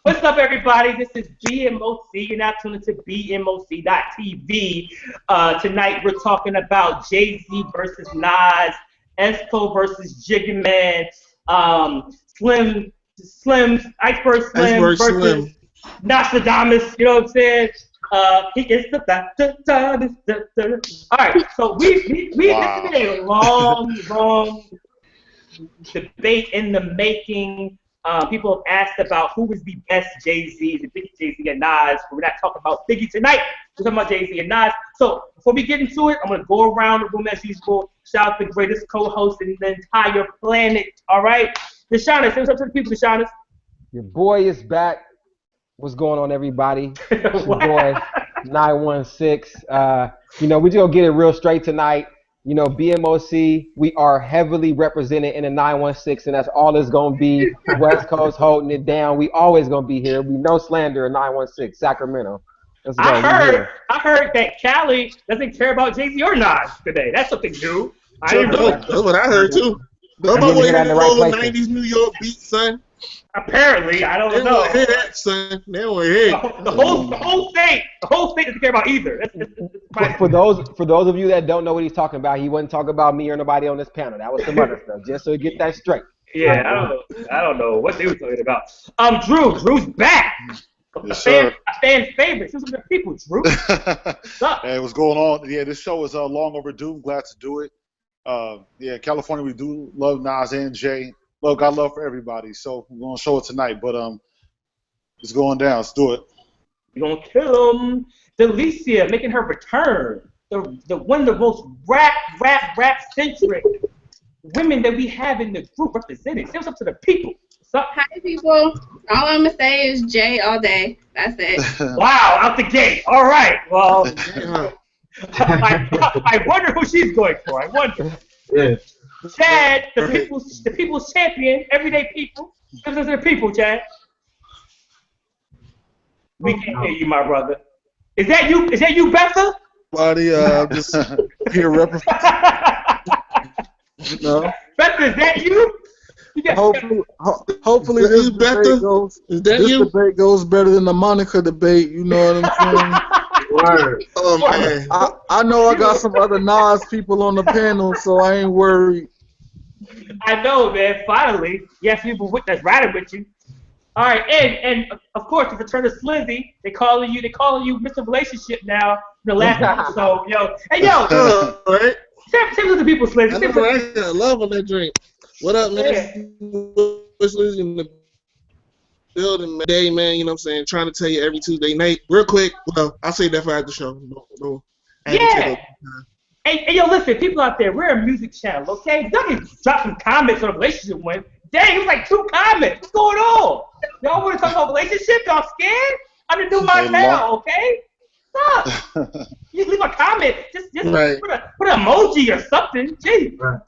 What's up, everybody? This is BMOC. You're now tuned into BMOC.TV. Tonight, we're talking about Jay-Z versus Nas, Esco versus Jigga Man, Iceberg Slim versus Slim. Nostradamus. You know what I'm saying? He is the All right, so we Wow. This is a long debate in the making. People have asked about who was the best Jay-Z, the biggest Jay-Z and Nas. We're not talking about Biggie tonight. We're talking about Jay-Z and Nas. So before we get into it, I'm going to go around the room as usual, shout out the greatest co-host in the entire planet. All right? Deshaunus, say what's up to the people, Deshaunus. Your boy is back. What's going on, everybody? It's your boy, 916. We just going to get it real straight tonight. BMOC, we are heavily represented in the 916, and that's all it's going to be. West Coast holding it down. We always going to be here. We no slander in 916, Sacramento. Let's go. I heard that Cali doesn't care about Jay-Z or Nas today. That's something new. That's what I heard, too. Nobody want to hear the whole 90s New York beat, son. Apparently, I don't know. They want to hear that, son. They want to hear it. The whole state doesn't care about either. For those of you that don't know what he's talking about, he wasn't talking about me or nobody on this panel. That was some other stuff. Just so you get that straight. Yeah, I don't know what they were talking about. Drew's back. Yes, sir. A fan favorite. This is the people, Drew. What's up? Hey, what's going on? Yeah, this show is long overdue. I'm glad to do it. California, we do love Nas and Jay. Got love for everybody. So we're gonna show it tonight, but it's going down. Let's do it. We're gonna kill him. Delicia making her return. The one of the most rap centric women that we have in the group represented. Say what's up to the people. What's up? Hi, people. All I'm going to say is Jay all day. That's it. Wow, out the gate. All right. Well, I wonder who she's going for. I wonder. Yeah. Chad, the people's champion, everyday people. Say what's up to the people, Chad. We can't hear you, my brother. Is that you? Is that you, Betha? Buddy, just here representing. No. Betha, is that you? Hopefully this debate goes better than the Monica debate. You know what I'm saying? Word. Man. I know I got some other Nas people on the panel, so I ain't worried. I know, man. Finally, you have people that's riding with you. All right, and of course, to return to Slizzy, they calling you Mr. Relationship now. The last episode, yo. Hey, yo. Right? Say to the people, Slizzy. I got love on that drink. What up, man? Slizzy in the building, man. Day, man. You know what I'm saying? Trying to tell you every Tuesday night. Real quick. Well, I'll say that for after the show. No. Yeah. Hey, yo, listen, people out there, we're a music channel, okay? Y'all can drop some comments on a relationship one. Dang, it was like 2 comments. What's going on? Y'all want to talk about relationship? Y'all scared? I'm gonna do mine now, okay? Stop. You leave a comment. Just right. put an emoji or something. Jeez. Right.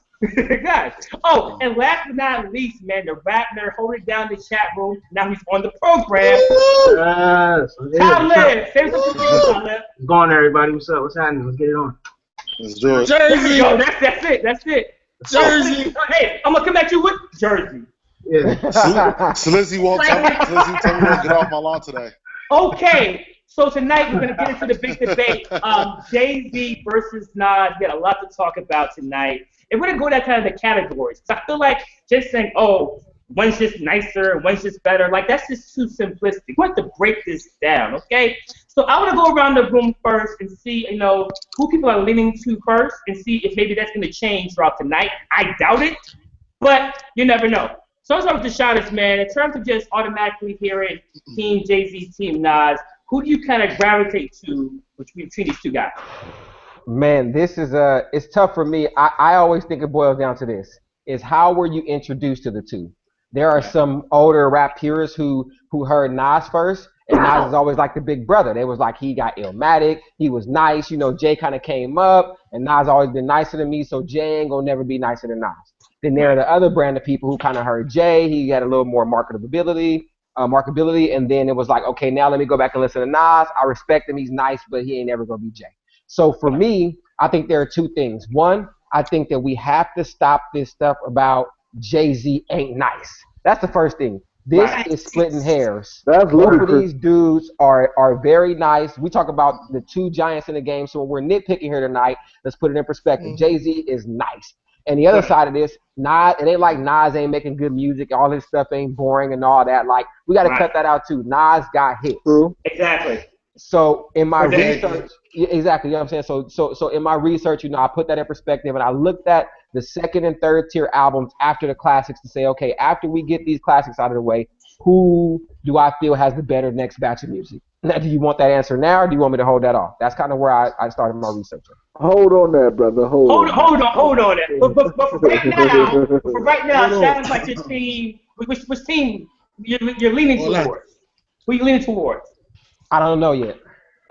Guys. Oh, and last but not least, man, the rap nerd holding down the chat room. Now he's on the program. Yes. Talib. Say what's up to you, Talib. What's going on, everybody? What's up? What's happening? Let's get it on. Let's do it. There we Jersey. go. That's it. Jersey. Hey, I'm gonna come at you with Jersey. Yeah. Slizzy won't tell me to get off my lawn today. Okay, so tonight we're gonna get into the big debate. Jay-Z versus Nas. We got a lot to talk about tonight, and we're gonna go down kind of the categories. So I feel like just saying, oh, one's just nicer, one's just better, like that's just too simplistic. We have to break this down, okay? So I want to go around the room first and see, who people are leaning to first, and see if maybe that's gonna change throughout tonight. I doubt it, but you never know. So let's start with Deshaunus, man. In terms of just automatically hearing Team Jay-Z, Team Nas, who do you kind of gravitate to between these two guys? Man, this is it's tough for me. I always think it boils down to this: is how were you introduced to the two? There are some older rap purists who heard Nas first, and Nas is always like the big brother. They was like, he got Illmatic, he was nice. Jay kind of came up, and Nas always been nicer than me, so Jay ain't gonna never be nicer than Nas. Then there are the other brand of people who kind of heard Jay. He had a little more marketability, and then it was like, okay, now let me go back and listen to Nas. I respect him. He's nice, but he ain't ever going to be Jay. So for me, I think there are 2 things. One, I think that we have to stop this stuff about Jay-Z ain't nice. That's the first thing. This Right. is splitting hairs. That's Both of ludicrous. these dudes are very nice. We talk about the two giants in the game, so when we're nitpicking here tonight, let's put it in perspective. Jay-Z is nice. And the other Right. side of this, Nas, it ain't like Nas ain't making good music. All his stuff ain't boring and all that. Like, we got to Right. cut that out too. Nas got hits. True. Exactly. So in my For days. research, yeah, exactly, you know what I'm saying? So in my research, I put that in perspective and I looked at the second and third tier albums after the classics to say, okay, after we get these classics out of the way, who do I feel has the better next batch of music? Now, do you want that answer now or do you want me to hold that off? That's kind of where I started my research. Hold on there, brother. Hold Hold on. But for right now, Hold on. sounds like your team. Which team you're leaning Hold on. towards? Who you leaning towards? I don't know yet.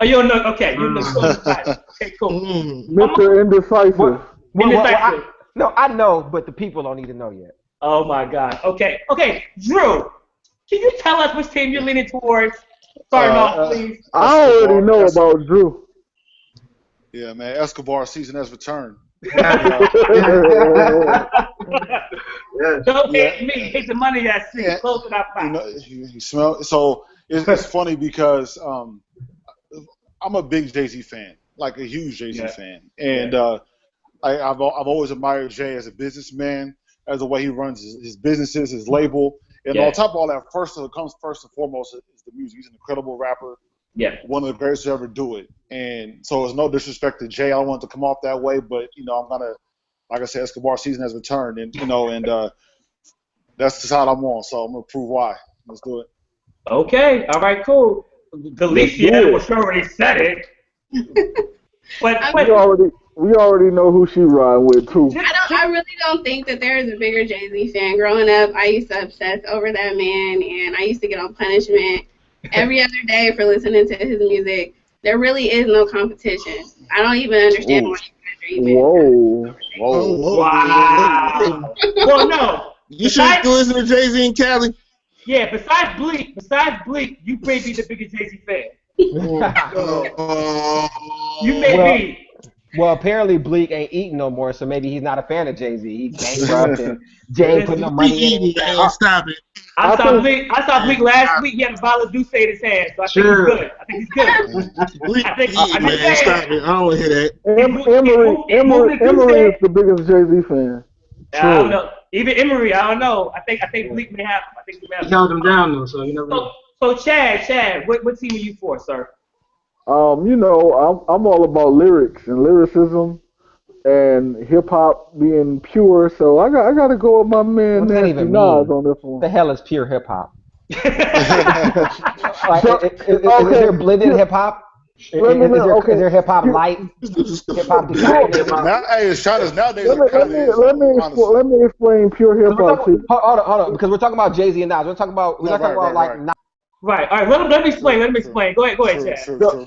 Oh, you don't know. Okay, you know. Okay, cool. Mr. Indecisive. No, I know, but the people don't need to know yet. Oh my God. Okay, Drew. Can you tell us which team you're leaning towards? Starting off, please. I already know about Drew. Yeah, man. Escobar season has returned. Don't hate me. Hate the money I see. Yeah. Close it up. You know, you smell. So it's funny because I'm a big Jay-Z fan, like a huge Jay-Z fan, and I've always admired Jay as a businessman, as the way he runs his businesses, his label, and on top of all that, first and foremost is the music. He's an incredible rapper. Yeah. One of the greatest to ever do it. And so it's no disrespect to Jay. I don't want it to come off that way, but I'm gonna, like I said, Escobar season has returned, and that's the side I'm on. So I'm gonna prove why. Let's do it. Okay. All right. Cool. Delicia was already said it. but we already know who she riding with too. I really don't think that there is a bigger Jay-Z fan. Growing up, I used to obsess over that man, and I used to get on punishment every other day for listening to his music. There really is no competition. I don't even understand why you guys are even. Whoa. Wow. Well, no. You should listen to Jay-Z and Cali. Yeah. Besides Bleak, you may be the biggest Jay-Z fan. You may be. Well, apparently Bleak ain't eating no more, so maybe he's not a fan of Jay-Z. He's bankrupt and Jay ain't putting no money in it. Stop it. I saw Bleak last week. He had a bottle of Douce in his hand, so I think he's good. Bleak, I think man, stop it. I don't want to hear that. Emery is the biggest Jay-Z fan. I don't know. Even Emery, I don't know. I think Bleak may have. He held him down though, so you never know. So Chad, what team are you for, sir? I'm all about lyrics and lyricism and hip hop being pure. So I got to go with my man What does that Nasty even Nas mean? on this What one. the hell is pure hip hop? Is there blended hip hop? Is there hip hop light? Hip hop design? Now, hey, China's nowadays. Let me explain pure hip hop. Hold on, because we're talking about Jay-Z and Nas. We're not talking about Nas. Right. All right. Let me explain. Go ahead, Chad. True.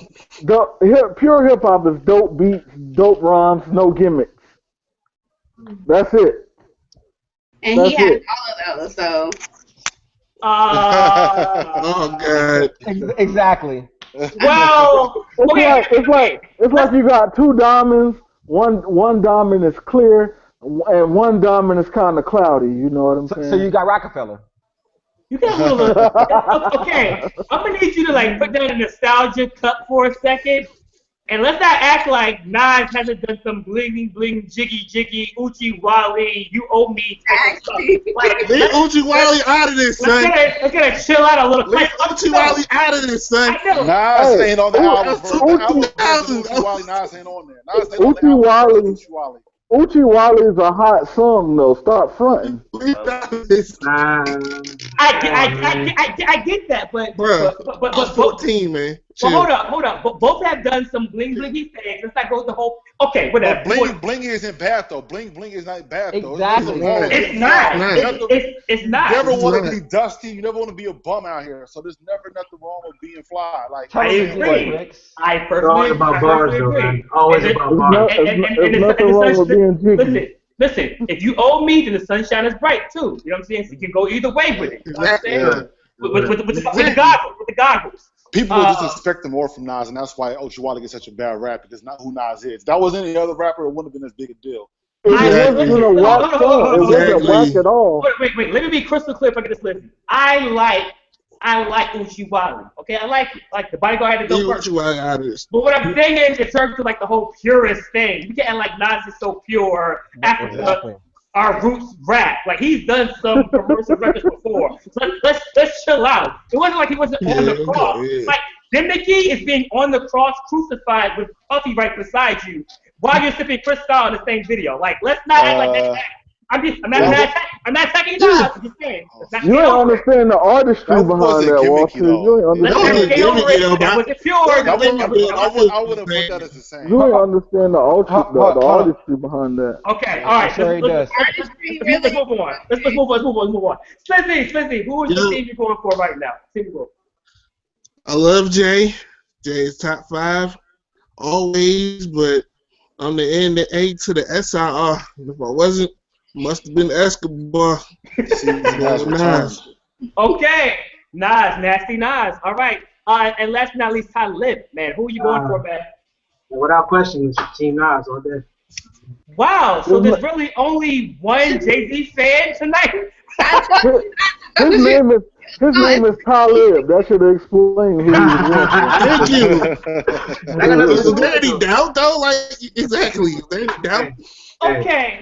Pure hip hop is dope beats, dope rhymes, no gimmicks. That's it. And he has all of those, so. Oh God. Exactly. Well, it's like you got two diamonds. One diamond is clear, and one diamond is kind of cloudy. You know what I'm saying? So you got Rockefeller. You got a little. Okay, I'm gonna need you to put down a nostalgia cup for a second, and let's not act like Nas hasn't done some bling bling jiggy Uchi Wally. You owe me. Leave Uchi Wally out of this, son. Let's get a chill out a little. Leave Uchi Wally out of this, son. Nas ain't on the album. Uchi Wally, Nas ain't on there. Nas ain't on the album. Uchi Wally. Uchi Wally is a hot song though. Stop fronting. I get that, but 14, man. But hold up. But both have done some bling blingy things. Let's not go with the whole. Okay, whatever. But bling isn't bad though. Bling is not bad though. Exactly. It's not. It's not. You never want to be dusty. You never want to be a bum out here. So there's never nothing wrong with being fly. Like I agree. I personally agree. Always about bars. There's nothing wrong with being jiggy. Listen. If you owe me, then the sunshine is bright too. You know what I'm saying? So you can go either way with it. You know what I'm saying? With the goggles. People would just expect more from Nas, and that's why Uchi Wally gets such a bad rap, because not who Nas is. If that was any other rapper, it wouldn't have been as big a deal. wasn't a whack song. It wasn't whack at all. Wait. Let me be crystal clear if I get this listen. I like Uchiwali. Okay, I like it. Like the bodyguard had to go first. But what I'm saying is, in terms of like the whole purist thing, we can't like Nas is so pure Africa. Our roots rap. Like he's done some commercial records before. So let's chill out. It wasn't like he wasn't on the cross. Like Diminicky is being on the cross crucified with Puffy right beside you while you're sipping Cristal in the same video. Like let's not act like that. I'm not attacking Nas. I'm just saying. You don't understand the artistry behind that, Walter. You ain't understand. That wasn't pure. I would have put that as the same. You ain't understand the artistry behind that. Okay, all right. Sure he does. Let's move on. Let's move on. Slizzy, who is the team you're going for right now? I love Jay. Jay is top 5 always, but I'm the N, the A to the SIR. If I wasn't, must have been Escobar. Nas. Okay, Nas, nasty Nas. All right. And last but not least, Talib, man. Who are you going for, man? Without question, it's Team Nas all day. Wow. So there's really only one Jay-Z fan tonight. His name is Talib. That should explain who he was. Thank you. Is there any doubt though? Like exactly. Is there any doubt? Okay.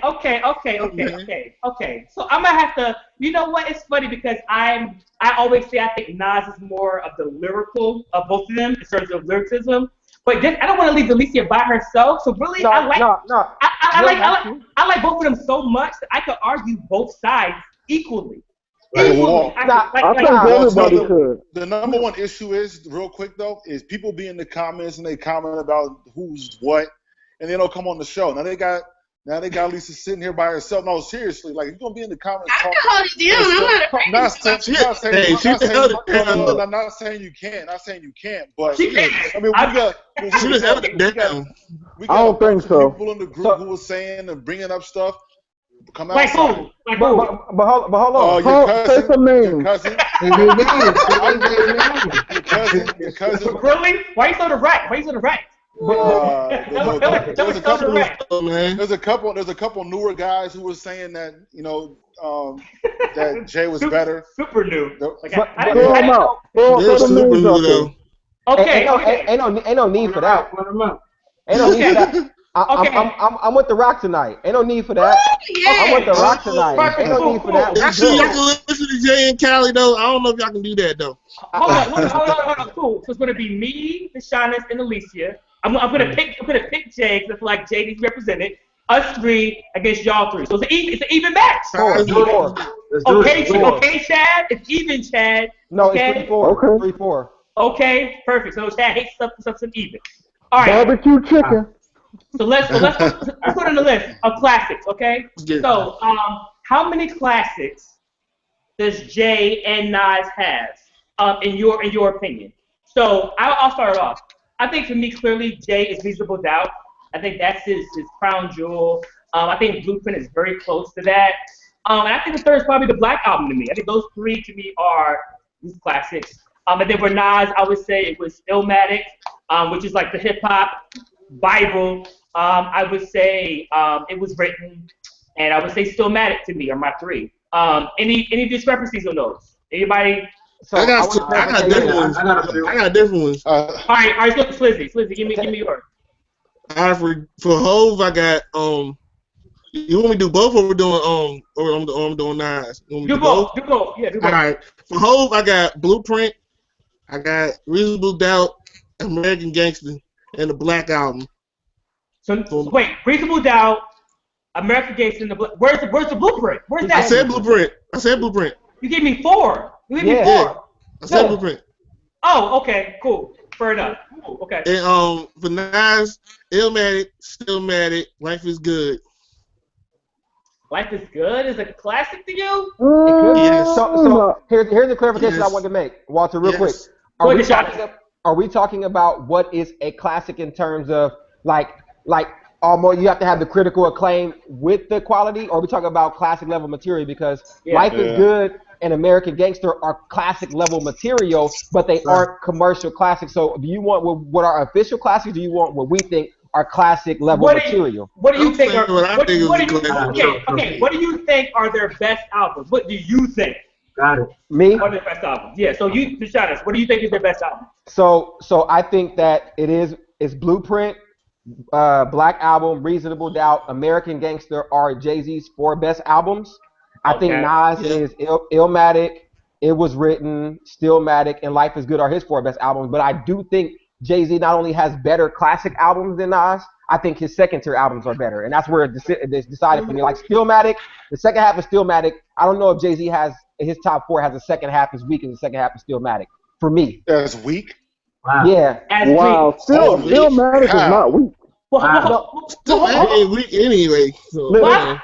So I'm gonna have to. You know what? It's funny because I always say I think Nas is more of the lyrical of both of them in terms of lyricism. But I don't want to leave Alicia by herself. So really, I like both of them so much that I could argue both sides equally. I think everybody could. The number one issue is, real quick though, is people be in the comments and they comment about who's what, and they don't come on the show. Now they got Lisa sitting here by herself. No, seriously, like you're gonna be in the comments. I can hold it down. I'm not saying you can't. Not saying you can't. But she can. I mean, we got I don't think so. People in the group who were saying and bringing up stuff. Come out. Like who? But hold on. Say some names. Your cousin. Really? Why you so direct? There's a couple newer guys who were saying that that Jay was better. Super new. Throw them out. Throw them names out there. Okay. Ain't no need for that. Ain't no need for that. I'm with the Rock tonight. Ain't no need for that. I'm with the Rock tonight. Ain't no need for that. Actually, y'all can listen to Jay and Cali though. I don't know if y'all can do that though. Hold on. Cool. So it's gonna be me, the Shanas, and Alicia. I'm gonna pick Jay because I feel like Jay needs represented. Us 3 against y'all 3. So it's an even match. Okay, Chad. It's even, Chad. No, okay? It's 3-4. Okay. 3-4. Okay, perfect. So Chad hates something even. All right. Barbecue chicken. So let's go to the list of classics, okay? So how many classics does Jay and Nas have in your opinion? So I'll start it off. I think for me clearly Jay is Reasonable Doubt. I think that's his crown jewel. I think Blueprint is very close to that. And I think the third is probably the Black Album to me. I think those 3 to me are these classics. And then for Nas, I would say it was Illmatic, which is like the hip hop Bible. I would say it was written, and I would say Stillmatic to me are my 3. Any discrepancies on those? Anybody? So I got different ones. All right, look, Slizzy, give me yours. All right, for Hove, I got you want me to do both, or we're doing or I'm doing Nas? Do both. Yeah, do both. All right, for Hove, I got Blueprint, I got Reasonable Doubt, American Gangster, and the Black Album. So wait, Reasonable Doubt, American Gangster, and the Black. Where's the Blueprint? Where's that? I said Blueprint. You gave me 4. You gave me 4. Yeah. I said Blueprint. Oh, okay, cool. Fair enough. Cool, okay. And for Nas, Illmatic, Stillmatic, Life is Good. Life is Good is a classic to you? Yes. So here's the clarification I wanted to make, Walter, real quick. Are we talking about what is a classic in terms of like almost you have to have the critical acclaim with the quality, or are we talking about classic level material? Because Life is Good and American Gangster are classic level material, but they aren't commercial classics. So do you want what our official classics? Do you want what we think are classic level material. What do you think are What do you think are their best albums? What do you think? Got it. Me? What are their best albums? Yeah. So you, Deshaunus, what do you think is their best album? So I think that it's Blueprint, Black Album, Reasonable Doubt, American Gangster are Jay-Z's 4 best albums. I think Nas is Illmatic, It Was Written, Stillmatic, and Life Is Good are his 4 best albums. But I do think Jay-Z not only has better classic albums than Nas, I think his second-tier albums are better. And that's where it's decided for me. Like Stillmatic, the second half of Stillmatic, I don't know if Jay-Z has, his top 4 has the second half as weak as the second half of Stillmatic. For me. That's weak? Wow. Yeah. Wow. Stillmatic is not weak. Stillmatic ain't weak anyway. So, I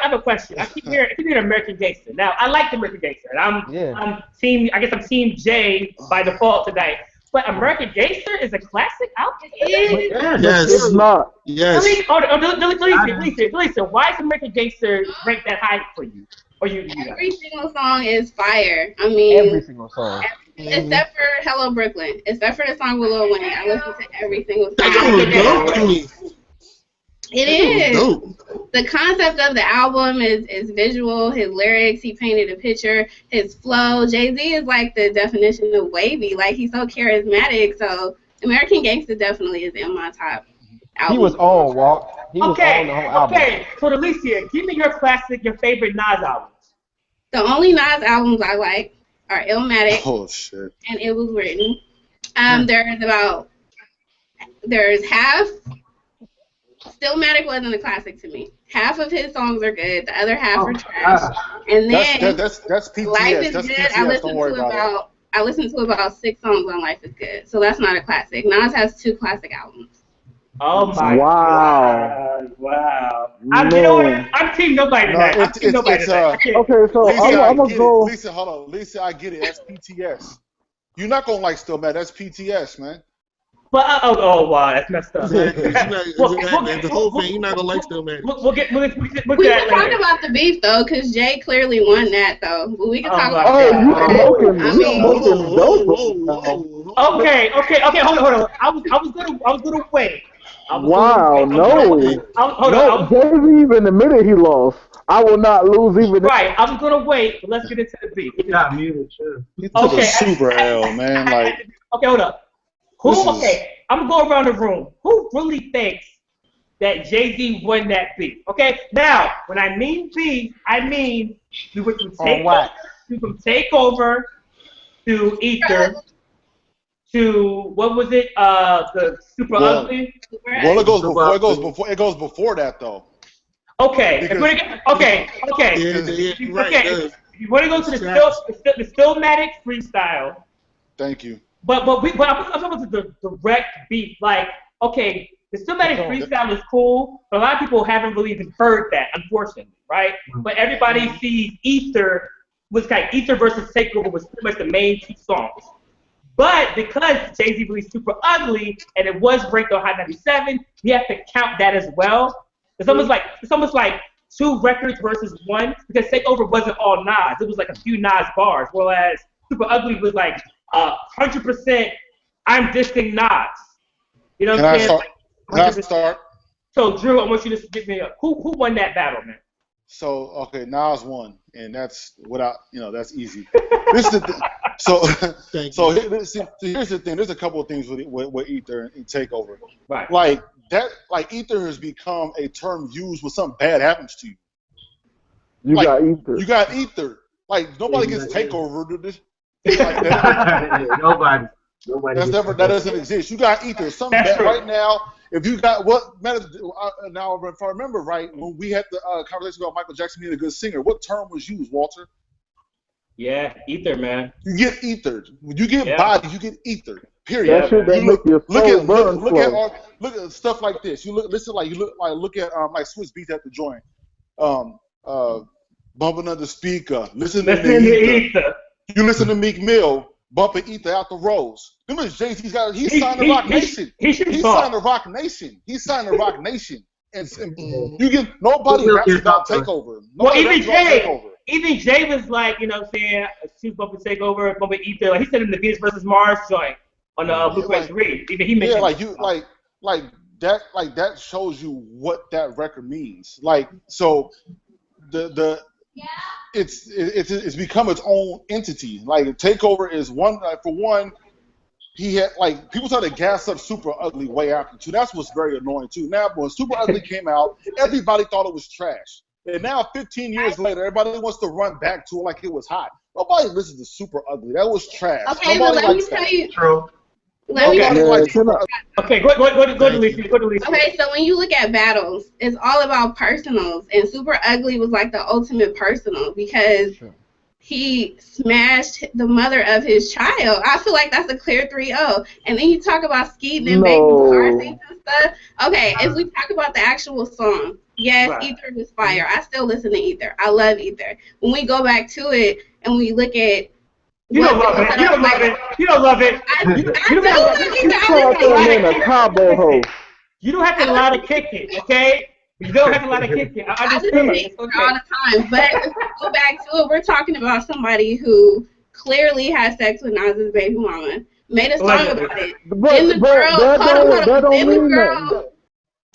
have a question. I keep hearing American Gangster. Now, I like the American Gangster, and I'm team J by default tonight. But American Gangster is a classic album. Yes. It's not. Yes. Listen, why is American Gangster ranked that high for you? Or you Every single song is fire. I mean, every single song. Except for Hello Brooklyn. Except for the song with Lil Wayne. I listen to every single song. That was dope to me. It is. The concept of the album is visual. His lyrics, he painted a picture. His flow. Jay-Z is like the definition of wavy. Like, he's so charismatic. So American Gangster definitely is in my top album. He was on, Walt. He was on the whole album. Okay, so Alicia, give me your classic, your favorite Nas albums. The only Nas albums I like are Illmatic and It Was Written. There's half. Stillmatic wasn't a classic to me. Half of his songs are good. The other half are trash. And then that's PTS. Life Is That's Good. PTS. I listened to about 6 songs on Life Is Good. So that's not a classic. Nas has 2 classic albums. Oh my God! Wow. You know what? I'm team nobody tonight. Okay, so I'm gonna go. Lisa, hold on. Lisa, I get it. That's PTS. You're not gonna like Stillmatic. That's PTS, man. But wow, that's messed up. The whole thing, you're not gonna like Stillmatic. We can talk about the beef though, because Jay clearly won that though. But we can talk about Okay. Hold on. I was gonna wait. Wow, no. Jay-Z even admitted he lost. I will not lose even. Right, I was gonna wait, but let's get into the beat. You got muted, too. Okay, super L, man. Like, okay, hold up. I'm gonna go around the room. Who really thinks that Jay-Z won that beat? Okay, now when I mean beat, I mean we went from Takeover to Ether. To what was it? The Super Ugly. Well, it goes before that though. Okay. If you want to go to the Stillmatic freestyle. Thank you. But I'm talking about the direct beat. Like, okay, the Stillmatic freestyle is cool, but a lot of people haven't really even heard that, unfortunately, right? But everybody sees Ether Ether versus Takeover was pretty much the main 2 songs. But because Jay-Z released Super Ugly and it was ranked on Hot 97, we have to count that as well. It's almost like 2 records versus 1 because Takeover wasn't all Nas. It was like a few Nas bars, whereas Super Ugly was like 100% I'm dissing Nas. You know what I'm saying? Can I start? So Drew, I want you to give me who won that battle, man. So okay, Nas won, and that's that's easy. This is the here's the thing. There's a couple of things with Ether and Takeover. Right. Like Ether has become a term used when something bad happens to you. You got Ether. You got Ether. Like nobody gets Takeover. Like that. Nobody. That doesn't exist. You got Ether. Something bad right now. If you got what matters now, if I remember right, when we had the conversation about Michael Jackson being a good singer, what term was used, Walter? Yeah, Ether, man. You get ethered. When you get body, you get ether. Period. That shit that make your soul burn. Look at stuff like this. You look at like Swiss Beats at the joint. Bumping under speaker. Listen to ether. You listen to Meek Mill. Bumping ether out the rolls. Remember, Jay-Z's got. He's signed to Rock Nation. He's signed to Rock Nation. He's signed to Rock Nation. And you get nobody raps about Takeover. Even Jay was like, you know what I'm saying, she's bumping Takeover, bumping Ether. Like he said in the Venus versus Mars joint on the Blueprint 3. Even he mentioned like that shows you what that record means. Like, so it's become its own entity. Like, Takeover is one, like, for one, he had, like, people started to gas up Super Ugly way after too. That's what's very annoying too. Now, when Super Ugly came out, everybody thought it was trash. And now, 15 years later, everybody wants to run back to it like it was hot. Nobody listens to Super Ugly. That was trash. Okay, Nobody but let me likes tell that. you. True. Let me Nobody tell you. likes Super Ugly. Okay, go to Lisa. Go to Lisa. Okay, so when you look at battles, it's all about personals, and Super Ugly was like the ultimate personal because he smashed the mother of his child. I feel like that's a clear 3-0. And then you talk about Skeet and baby car scenes and stuff. Okay, if we talk about the actual song, yes, Right. Ether was fire. I still listen to Ether. I love Ether. When we go back to it and we look at You don't love it. You don't love it. You don't love it. I You do don't love love it. Ether. Call I that listen man a Cabo hoe. You don't have to lie to kick it, okay? You don't have to lie to kick it. I I listen understand. to It's Ether okay. all the time. But if we go back to it, we're talking about somebody who clearly had sex with Nas's baby mama, made a song Allegedly. about it. But Then the girl, that hold on. don't Then the mean girl, that.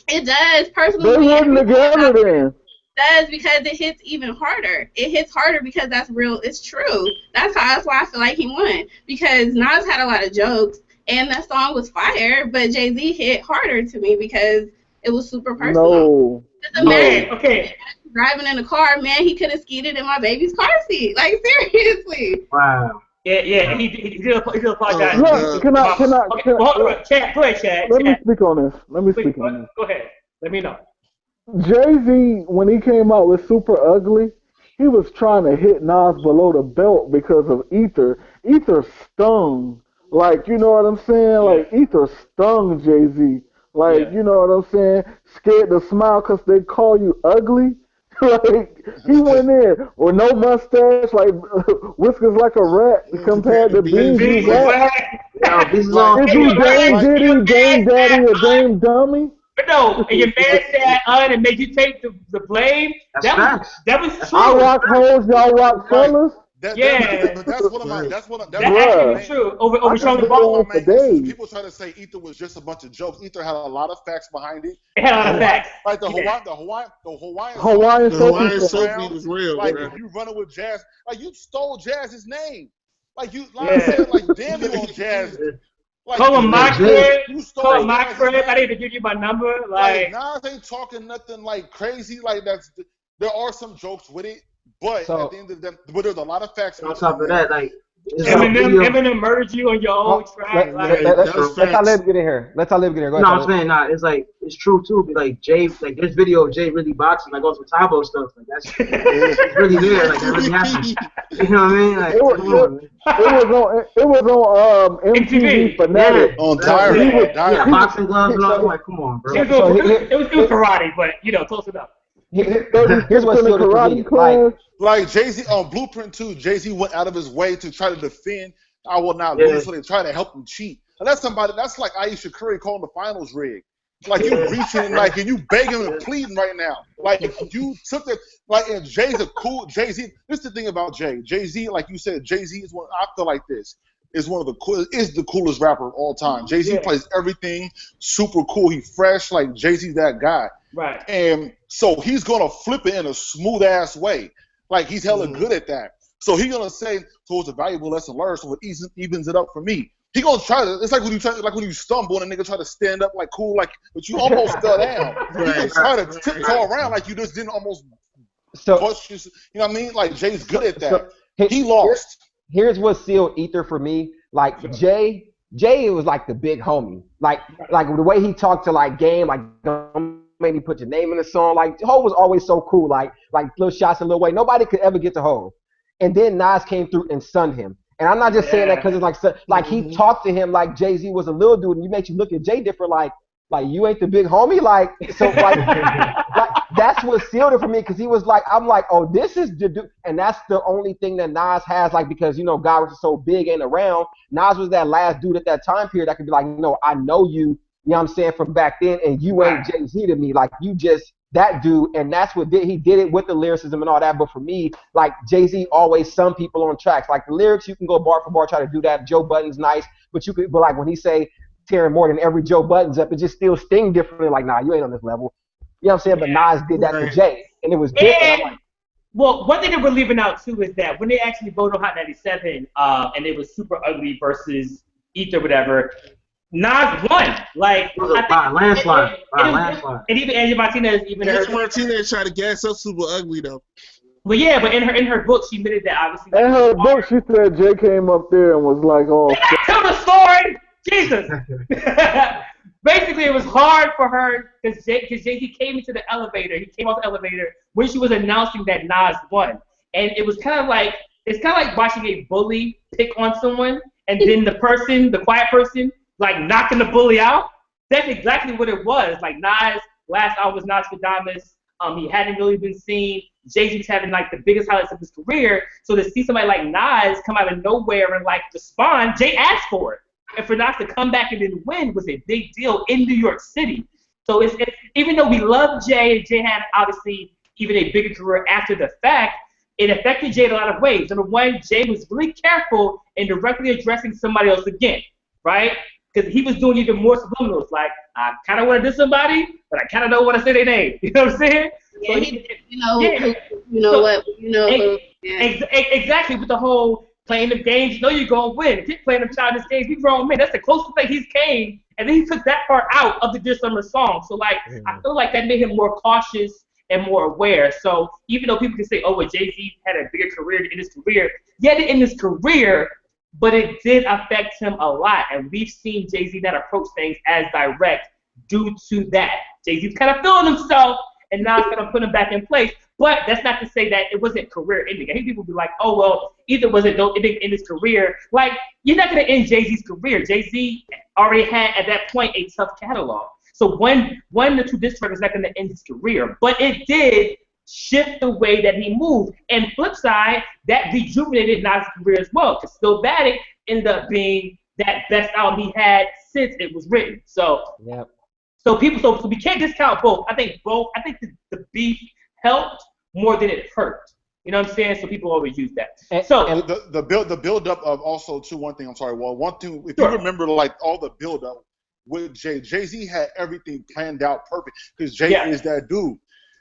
it does They personally. wasn't together then. Does because it hits even harder. It hits harder because that's real. It's true. That's why I feel like he won, because Nas had a lot of jokes and that song was fire, but Jay-Z hit harder to me because it was super personal. No. Just imagine Okay. driving in a car, man, he could have skeeted in my baby's car seat. Like, seriously. Wow. Yeah. He did apologize. Look, can I? Okay, well, hold on. Chad, go ahead, Chad. Let me Chad, speak on this. please, go ahead. Let me know. Jay-Z, when he came out with Super Ugly, he was trying to hit Nas below the belt because of Ether. Ether stung. Like, you know what I'm saying? Like, Ether stung Jay-Z. Like, you know what I'm saying? Scared to smile because they call you ugly. Like, he went in with no mustache, like, whiskers like a rat, compared to beans you rat. Yo, this is all. Is he Dame Diddy, Dame Daddy, or Dame Dummy? But no, and your man said and made you take the blame. That's That facts. was true. I rock hoes, y'all rock fellas. But that's what I'm. That's That what actually I'm is true. Over I showing the can ball. go for days. People try to say Ether was just a bunch of jokes. Ether had a lot of facts behind it. It had a lot of facts. Like the Yeah. Hawaiian Sophie is real, Like, bro. if you running with Jazz, like, you stole Jazz's name. Like, you, Yeah. like, damn you on Jazz. Like, Call him my crib. you stole Call him my Jazz's crib. name. I didn't even give you my number. Like, Like, Nas ain't talking nothing like crazy. Like, there are some jokes with it, but So- at the end of the day, but there's a lot of facts. On top of that, like, it's a video. Eminem murdered you on your own track. Like, that's Let's facts. Talib get in here. Let Talib get in here. Go No, ahead. I'm saying, it's like, it's true too. But like Jay, like this video of Jay really boxing, like on some Tabo stuff. Like it's really there. Like that really happened. You know what I mean? Like, It was, come on, man. it was on MTV MTV. Fanatic. On Diary. Yeah, boxing gloves and all. I'm like, come on, bro. it was still karate, but close enough. Here's what's in the sealed it for me. karate class. Like Jay-Z on Blueprint 2, Jay-Z went out of his way to try to defend I will not lose, so they try to help him cheat. And that's like Aisha Curry calling the finals rigged. Like, you reaching and like, and you begging and pleading right now. Like, you took the, like, and Jay's a cool, Jay-Z, this is the thing about Jay. Jay-Z, like you said, Jay-Z is one, I feel like this, is one of the coolest rapper of all time. Jay-Z plays everything super cool. He fresh, like Jay-Z's that guy. Right. And so he's gonna flip it in a smooth ass way. Like, he's hella good at that. So he's gonna say, so it's a valuable lesson learned, so it evens it up for me. He gonna try to. It's like when you stumble and a nigga try to stand up like cool, like, but you almost fell down. You can try to tiptoe around like you just didn't almost. Bust you know what I mean? Like, Jay's good at that. He lost. Here's what sealed Ether for me. Like Jay was like the big homie. Like the way he talked to like Game, like don't make me put your name in the song. Like Ho was always so cool. Like little shots in Lil Wayne. Nobody could ever get to Ho. And then Nas came through and sunned him. And I'm not just saying that because it's like he talked to him like Jay-Z was a little dude, and you make you look at Jay different, like you ain't the big homie, like so like that's what sealed it for me, because he was like, I'm like, oh, this is the dude, and that's the only thing that Nas has, like, because God was so big ain't around. Nas was that last dude at that time period that could be like, no, I know you, you know what I'm saying, from back then, and you ain't Jay-Z to me, like you just that dude, and that's what he did it with the lyricism and all that. But for me, like Jay-Z always some people on tracks, like the lyrics you can go bar for bar try to do that. Joe Budden's nice, but like when he say tearing more than every Joe Buttons up. It just still sting differently. Like, nah, you ain't on this level. You know what I'm saying? But Nas did that to Jay, and it was different. I'm like, well, one thing that we're leaving out too is that when they actually voted on Hot 97, and it was Super Ugly versus Ether, whatever, Nas won. Like, It was a landslide. And even Angie Martinez, Angie Martinez tried to gas up Super Ugly though. Well, yeah, but in her book, she admitted that obviously. In her book, she said Jay came up there and was like, "Oh." Tell the story, Jesus. Basically, it was hard for her because Jay-Z came into the elevator. He came off the elevator when she was announcing that Nas won, and it was kind of like watching a bully pick on someone, and then the quiet person, like knocking the bully out. That's exactly what it was. Like Nas, last album was Nostradamus. He hadn't really been seen. Jay-Z was having like the biggest highlights of his career. So to see somebody like Nas come out of nowhere and like respond, Jay asked for it. And for Nas to come back and then win was a big deal in New York City. So it's even though we love Jay, and Jay had obviously even a bigger career after the fact, it affected Jay in a lot of ways. Number one, Jay was really careful in directly addressing somebody else again, right? Because he was doing even more subliminals, like, I kind of want to diss somebody, but I kind of don't want to say their name. You know what I'm saying? Yeah, so exactly, with the whole playing the games, you know you're going to win. Keep playing them childish games, we grown men. That's the closest thing he's came, and then he took that part out of the Dear Summer song. So, like, I feel like that made him more cautious and more aware. So even though people can say, oh, well, Jay-Z had a bigger career in his career, but it did affect him a lot. And we've seen Jay-Z not approach things as direct due to that. Jay-Z's kind of feeling himself, and now it's going to put him back in place. But that's not to say that it wasn't career ending. I think people be like, oh, well, either was it ending in his career. Like, you're not going to end Jay-Z's career. Jay-Z already had, at that point, a tough catalog. So one or two diss records is not going to end his career. But it did shift the way that he moved. And flip side, that rejuvenated Nas' career as well. Because Still Bad It ended up being that best album he had since it was written. So, yep. So we can't discount both. I think the beef helped more than it hurt. You know what I'm saying? So people always use that. And the build up of also too, one thing, I'm sorry, well, one thing, if you remember like all the build up with Jay-Z had everything planned out perfect because Jay is that dude.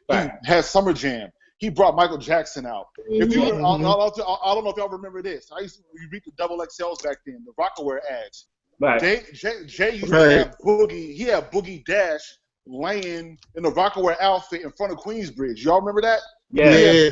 Right. He had Summer Jam. He brought Michael Jackson out. If you, I don't know if y'all remember this. I used to read the double XLs back then, the Rockaware ads. Right. Jay used to have Boogie. He had Boogie Dash laying in the Rockaware outfit in front of Queensbridge. Y'all remember that? Yeah.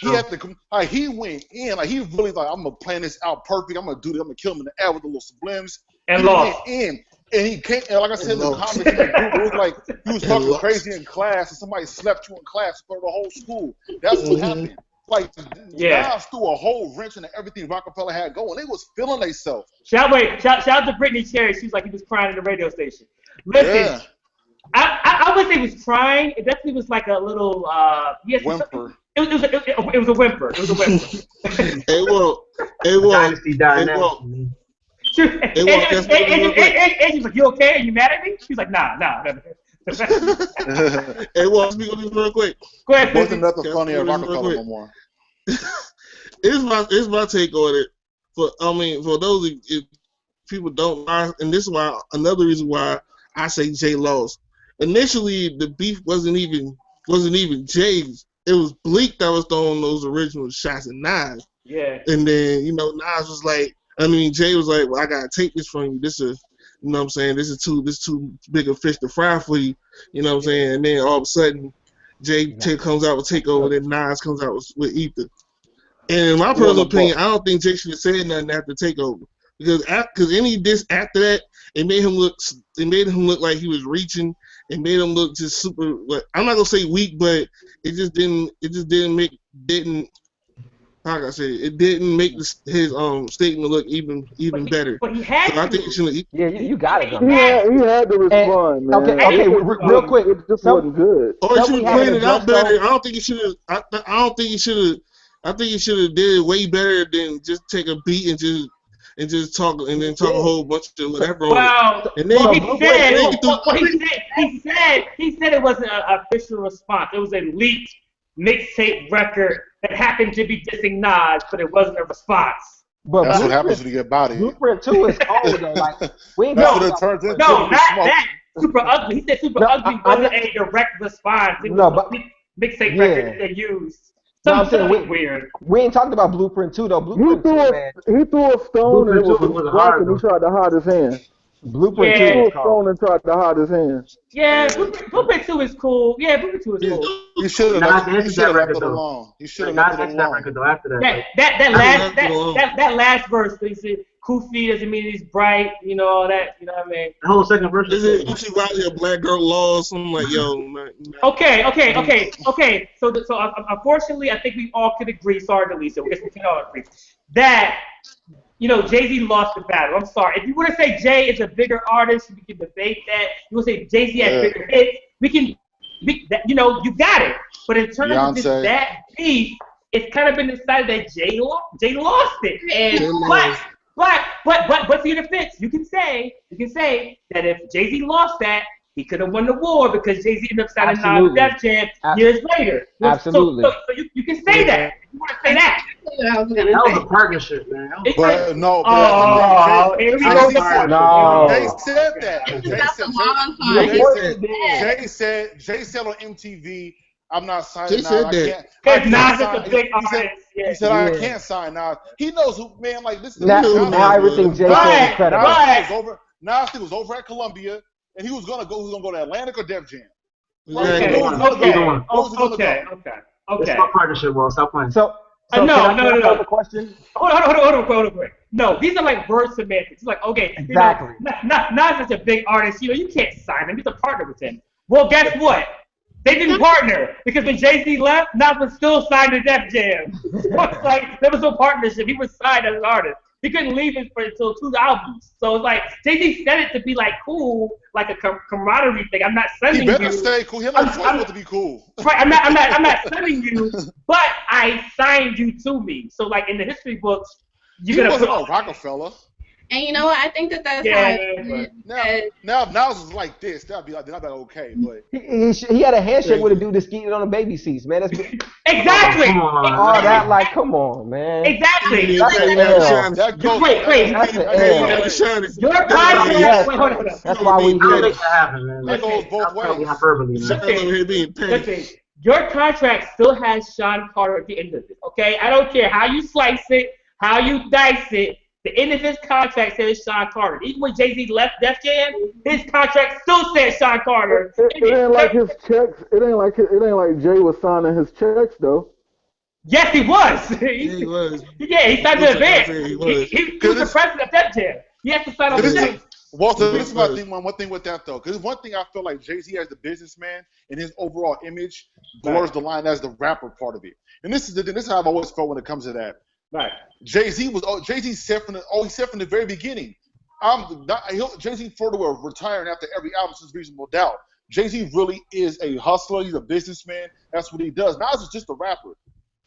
He had to. He went in. Like he really like, I'm gonna plan this out perfect. I'm gonna do this. I'm gonna kill him in the air with the little sublims. And he lost. went in. And he came, and like I said in the comments, it was like he was talking crazy in class, and somebody slept you in class for the whole school. That's what happened. Like, Nas threw a whole wrench into everything Rockefeller had going. They was feeling themselves. Shout out to Brittany Cherry. She was like he was crying in the radio station. Listen, I wouldn't say he was crying. It definitely was like a little whimper. It was a whimper. It was a whimper. It was. Dynasty dynamic. And she's like, you okay? Are you mad at me? She's like, nah. Hey, well, speak on this real quick. Go ahead. Wasn't nothing funny at Rockefeller no more. It's my take on it. For those if people don't know, and this is why another reason why I say Jay lost. Initially, the beef wasn't even Jay's. It was Bleak that was throwing those original shots at Nas. Yeah. And then Nas was like. Jay was like, well, I gotta take this from you. This is, you know what I'm saying? This is too big a fish to fry for you. You know what I'm saying? And then all of a sudden, Jay comes out with Takeover, then Nas comes out with Ether. And in my personal opinion, I don't think Jay should have said nothing after Takeover because any diss after that, it made him look like he was reaching. It made him look just super. I'm not gonna say weak, but it just didn't. Like I said, it didn't make his statement look even better. But he had to. I think you got it. He had to respond, man. Okay, real quick. It just wasn't good. Or he should have played it out better. I don't think he should have. I think he should have did it way better than just take a beat and just talk and then talk a whole bunch of whatever. Wow. And then he said it wasn't an official response. It was a leaked mixtape record that happened to be dissing Nas, but it wasn't a response. But That's what happens when you get bodied. Blueprint 2 is cold though. Like we ain't That's talking what it about. turns into. No, You not smoke. that. Super Ugly. He said Super No, Ugly I wasn't a direct response. It was No, a but- mixtape Yeah. record that they used. No, I'm saying Something weird. We ain't talking about Blueprint 2 though. He Blueprint 2, man. threw a stone and it Blueprint 2 was was black hard, and he though. tried to hide his hand. Blueprint Yeah. 2 Threw is a cold. stone and tried to hide his hand. Yeah, Blueprint 2 is cool. Yeah, Blueprint 2 is Yeah. cool. He should have Nas left, ended that left record, it though. alone. He should have Like, left Nas it ended that alone. record though after that. That last verse, they said Kufi doesn't mean he's bright, you know, all that, you know what I mean? The whole second verse. Is it Uchi Riley a black girl lost? I'm like, yo, man. Okay. So unfortunately, I think we all could agree. Sorry, Delisa, I guess we can all agree that Jay-Z lost the battle. I'm sorry. If you were to say Jay is a bigger artist, we can debate that. You would say Jay-Z has bigger hits. You got it. But in terms of Beyonce. that beef, it's kind of been decided that Jay lost it. And but to your defense, you can say that if Jay-Z lost that, he could have won the war because Jay-Z ended up signing Nas Def Jam years later. Absolutely. So you can say that. You want to say that. That's what I was gonna That was say. a partnership, man. That was But no, Oh, here we go. No. Jay said that. That's a long time. Jay said on MTV, I'm not signing Jay Nas. said I that. can't. Because I can't Nas is sign. a big He artist. said I Yeah. can't sign Nas. He knows who, man. Like this is Now everything Jay said is credible. Nas was over at Columbia, and he was gonna go to Atlantic or Def Jam. Okay. Either one. It's Okay. not partnership, bro. Stop playing. So No. can I pose a question? Hold on. No, these are like word semantics. It's like, okay, Exactly. Nas is a big artist. You can't sign him. He's a partner with him. Well, guess what? They didn't partner because when Jay-Z left, Nas was still signed to Def Jam. So it's like there was no partnership. He was signed as an artist. He couldn't leave it until 2 albums. So it's like Jay-Z said it to be like cool, like a camaraderie thing. I'm not sending He you. better stay cool. He had no choice but to be cool. Right, I'm not sending you, but I signed you to me. So like in the history books, He you're gonna wasn't put no Rockefeller. And you know what? I think that's Yeah, Now Nas is like this. That'd be like okay, but He had a handshake with a dude that skied on the baby seats, man. That's exactly. Come on, all that. Like, come on, man. Exactly. That's an Yeah, L. that goes. Wait. That's an L. Your contract. Yes. Wait, hold on. That's why we I don't here. think that happened, man. That goes both Probably ways. hyperbole, man. Over here being petty. Listen, your contract still has Sean Carter at the end of it. Okay, I don't care how you slice it, how you dice it. The end of his contract says Sean Carter. Even when Jay-Z left Def Jam, his contract still says Sean Carter. It ain't like his checks. It ain't like Jay was signing his checks though. Yes, he was. He was. Yeah, he signed the advance. He was. He was the president of Def Jam. He has to sign on the check. Walter, this is my thing. One thing with that though, because one thing I feel like Jay-Z as the businessman and his overall image blurs the line as the rapper part of it. And this is how I've always felt when it comes to that. Right. Jay-Z said from the very beginning, Jay-Z further will retiring after every album since Reasonable Doubt. Jay-Z really is a hustler. He's a businessman. That's what he does. Nas is just a rapper.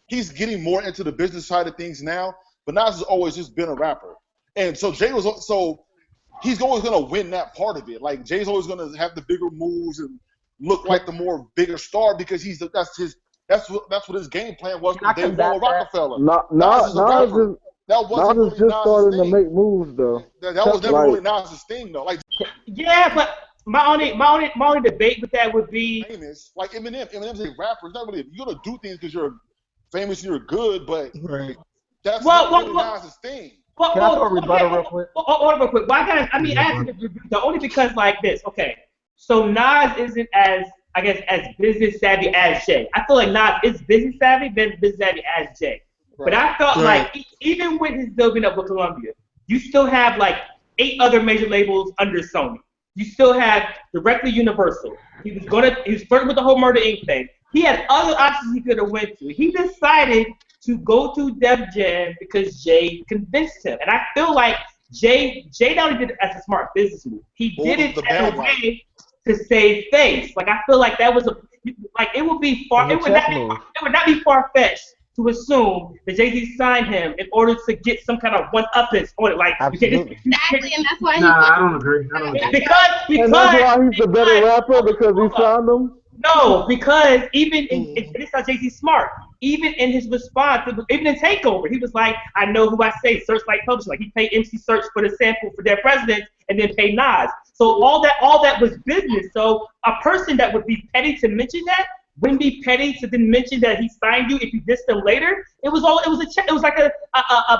He's getting more into the business side of things now, but Nas has always just been a rapper. And so he's always going to win that part of it. Like Jay's always going to have the bigger moves and look like the more bigger star because that's what his game plan was when they won with Rockefeller. Nas is just starting to make moves though. That was never really Nas's thing though. Like Yeah, but my only debate with that would be famous, like Eminem. Eminem's a rapper. It's not really you're gonna do things because you're famous and you're good, but Right. that's not really Nas's thing. Can I throw a rebuttal real quick? Hold on real quick. The only because like this. Okay, so Nas isn't as business savvy as Jay. I feel like Nas is business savvy, business savvy as Jay. Right. But I felt like even with his building up with Columbia, you still have like 8 other major labels under Sony. You still have directly Universal. He was flirting with the whole Murder Inc. thing. He had other options he could have went to. He decided to go to Def Jam because Jay convinced him. And I feel like Jay not only did it as a smart business move, he did it as a way to save face. Like I feel like that was it would not be far-fetched to assume that Jay-Z signed him in order to get some kind of one-uppance on it. Like exactly, and that's why I don't agree. because and that's why he's the better rapper because he signed him. No, because even in this is how Jay-Z smart. Even in his response, even in Takeover, he was like, I know who I say, Searchlight Publishing. Like he paid MC Search for the sample for their presidents and then paid Nas. So all that was business. So a person that would be petty to mention that wouldn't be petty to then mention that he signed you if you dissed him later. It was like a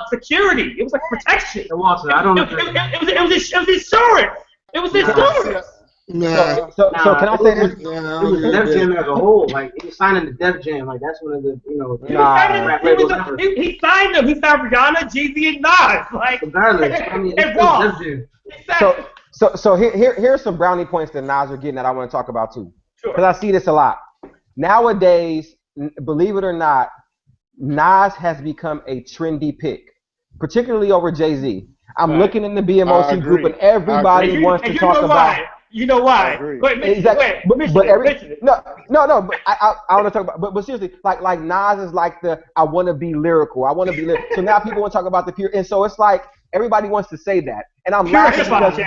security. It was like protection. Walter, I don't know. It was insurance. It was insurance. Nah. So can I say this? It was Def Jam as a whole. Like he was signing the Def Jam. Like that's one of the He signed them. He signed Rihanna, Jay-Z, and Nas. Like regardless, I mean, it's Ross. Def Jam. Exactly. So here's some brownie points that Nas are getting that I want to talk about too. Sure. Because I see this a lot. Nowadays, believe it or not, Nas has become a trendy pick, particularly over Jay-Z. I'm looking in the BMOC group and everybody wants to talk about. You know why? Exactly. But I want to talk about. But seriously, like Nas is like I want to be lyrical. I want to be lyrical. So now people want to talk about the pure. And so it's like everybody wants to say that. And I'm laughing because.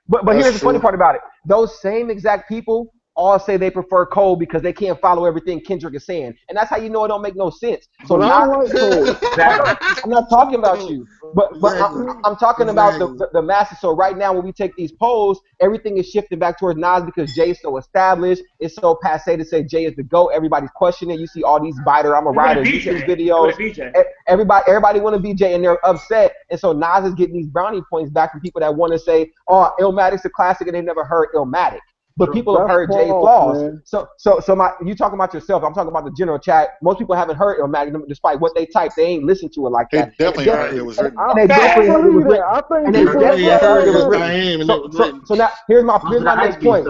But here's the funny part about it. Those same exact people all say they prefer Cole because they can't follow everything Kendrick is saying, and that's how you know it don't make no sense. So now, I'm not talking about you, but I'm talking about the masses. So right now, when we take these polls, everything is shifting back towards Nas because Jay's so established. It's so passe to say Jay is the GOAT. Everybody's questioning it. You see all these biter, I'm a writer, YouTube videos. Everybody want to be Jay, and they're upset. And so Nas is getting these brownie points back from people that want to say, "Oh, Illmatic's a classic," and they've never heard Illmatic. But people have heard Jay's flaws. Man. So you talking about yourself. I'm talking about the general chat. Most people haven't heard Illmatic, despite what they type. They ain't listened to it like that. They definitely heard it was written. So now here's my next point.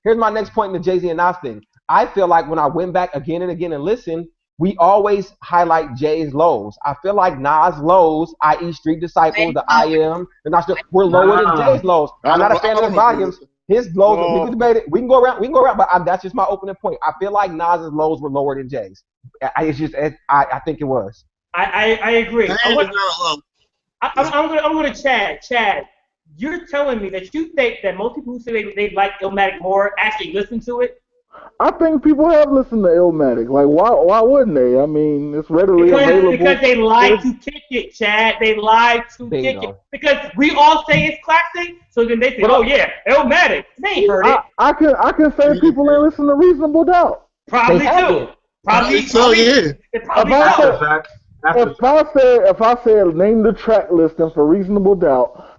Here's my next point in the Jay-Z and Nas thing. I feel like when I went back again and again and listened, we always highlight Jay's lows. I feel like Nas' lows, i.e. Street Disciples, the I Am, we're lower than Jay's lows. I'm not a fan of the volumes. His lows, we can debate it. We can go around, but that's just my opening point. I feel like Nas's lows were lower than Jay's. I think it was. I agree. I'm going to Chad. Chad, you're telling me that you think that most people who say they like Illmatic more actually listen to it? I think people have listened to Illmatic. Like, why wouldn't they? I mean, it's readily available. Because they like to kick it, Chad. They like to kick it. Because we all say it's classic, so then they say, oh, yeah, Illmatic. They ain't heard it. I can say people ain't listen to Reasonable Doubt. Probably do. Probably so, yeah. If I said name the track listing for Reasonable Doubt,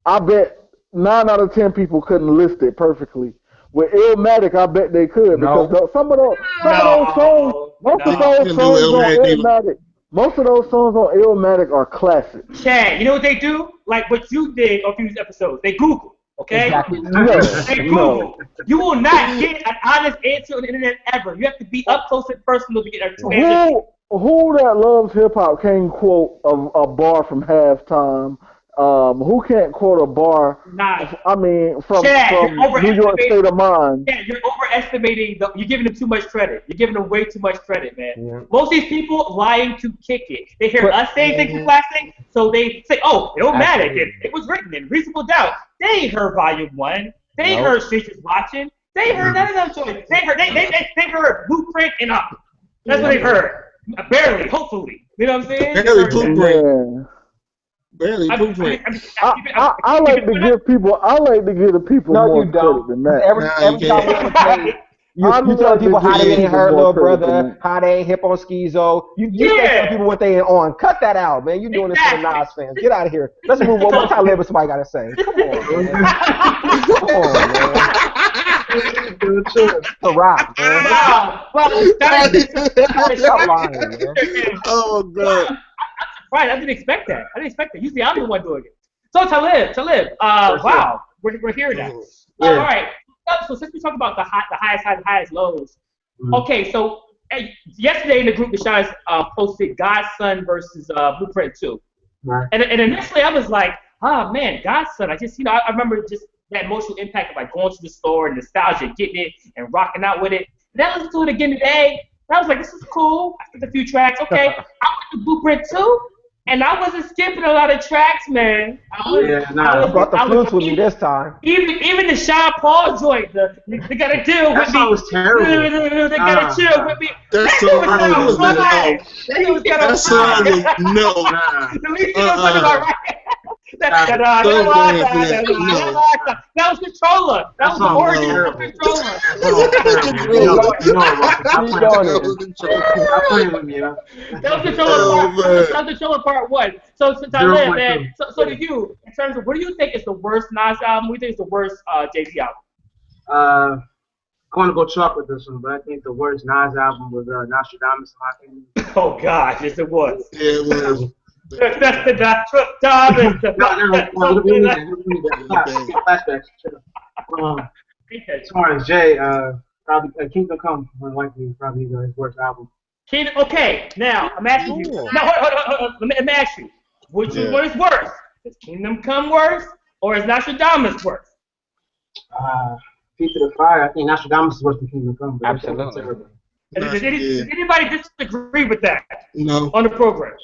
I bet 9 out of 10 people couldn't list it perfectly. With Illmatic, I bet they could because some of those songs, most of those songs on Illmatic are classic. Chad, you know what they do? Like what you did on these episodes. They Google, okay? Exactly. They Google. You will not get an honest answer on the internet ever. You have to be up close and personal to get a true answer. Who that loves hip hop can't quote a bar from Halftime? Who can't quote a bar? Nah. I mean, from New York State of Mind. Yeah, you're overestimating. You're giving them too much credit. You're giving them way too much credit, man. Yeah. Most of these people lying to kick it. They hear us saying things are classic, so they say, "Oh, Illmatic. It was written in Reasonable Doubt." They ain't heard Volume 1. They ain't heard Streets is Watching. They heard none of them choices. They heard Blueprint and Up. That's what they've heard. Barely, hopefully. You know what I'm saying? Barely Blueprint. Barely Blueprint. I like to give the people more credit than that. Every time you tell people how they ain't heard Little Brother, how they ain't hip on Schizo. You tell people what they ain't on. Cut that out, man. You doing this for the Nas fans. Get out of here. Let's move on. What Talib somebody got to say? Come on, man. Come on, man. The Rock, man. Stop lying, man. Oh, God. Right, I didn't expect that. Usually I'm the one doing it. So Talib, wow, we're hearing that. All right. So since we talk about the highest highs, highest lows, okay. So yesterday in the group, the Shines posted Godson versus Blueprint 2, right. And initially I was like, oh man, Godson. I remember just that emotional impact of like going to the store and nostalgia, getting it and rocking out with it. And then I listened to it again today. And I was like, this is cool. I took a few tracks. Okay, I went to Blueprint 2. And I wasn't skipping a lot of tracks, man. I brought the flutes with me this time. Even the Sean Paul joint, they gotta deal with me. That song was terrible. They gotta chill with me. That song was no. The least you know something about right. That was Controller. That was the origin of Controller. That was Controller part 1. So Talib, man. So to you, in terms of what do you think is the worst Nas album? What do you think is the worst Jay-Z album? I want to go chalk with this one, but I think the worst Nas album was Nostradamus, in my opinion. Oh gosh, yes it was. Yeah, it was. That's the Nostradamus. Flashbacks. As far as Jay, probably Kingdom Come, unlikely, probably his worst album. Okay, now I'm asking you. Now, hold on. Let me ask you. Which one is worse? Is Kingdom Come worse, or is Nostradamus worse? Feet to the Fire. I think Nostradamus is worse than Kingdom Come. Absolutely. Does anybody disagree with that? No. On the program.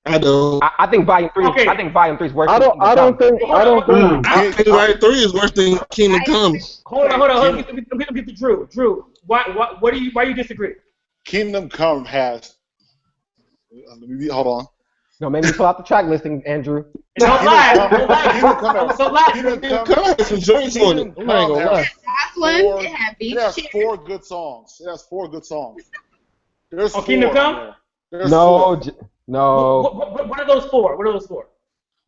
I don't. I think Volume 3. Okay. I think Volume 3 is worse. I don't think. Volume 3 is worse than Kingdom Come. Hold on. Let me get to Drew. Drew, why you disagree? Kingdom Come has. Hold on. No, maybe pull out the track listing, Andrew. Don't lie. Kingdom Come has some joints on it. I'm not gonna lie. Last one, it had Beach It has Chair. 4 good songs. There's 4. Kingdom Come? There's No, 4. no. What are those for?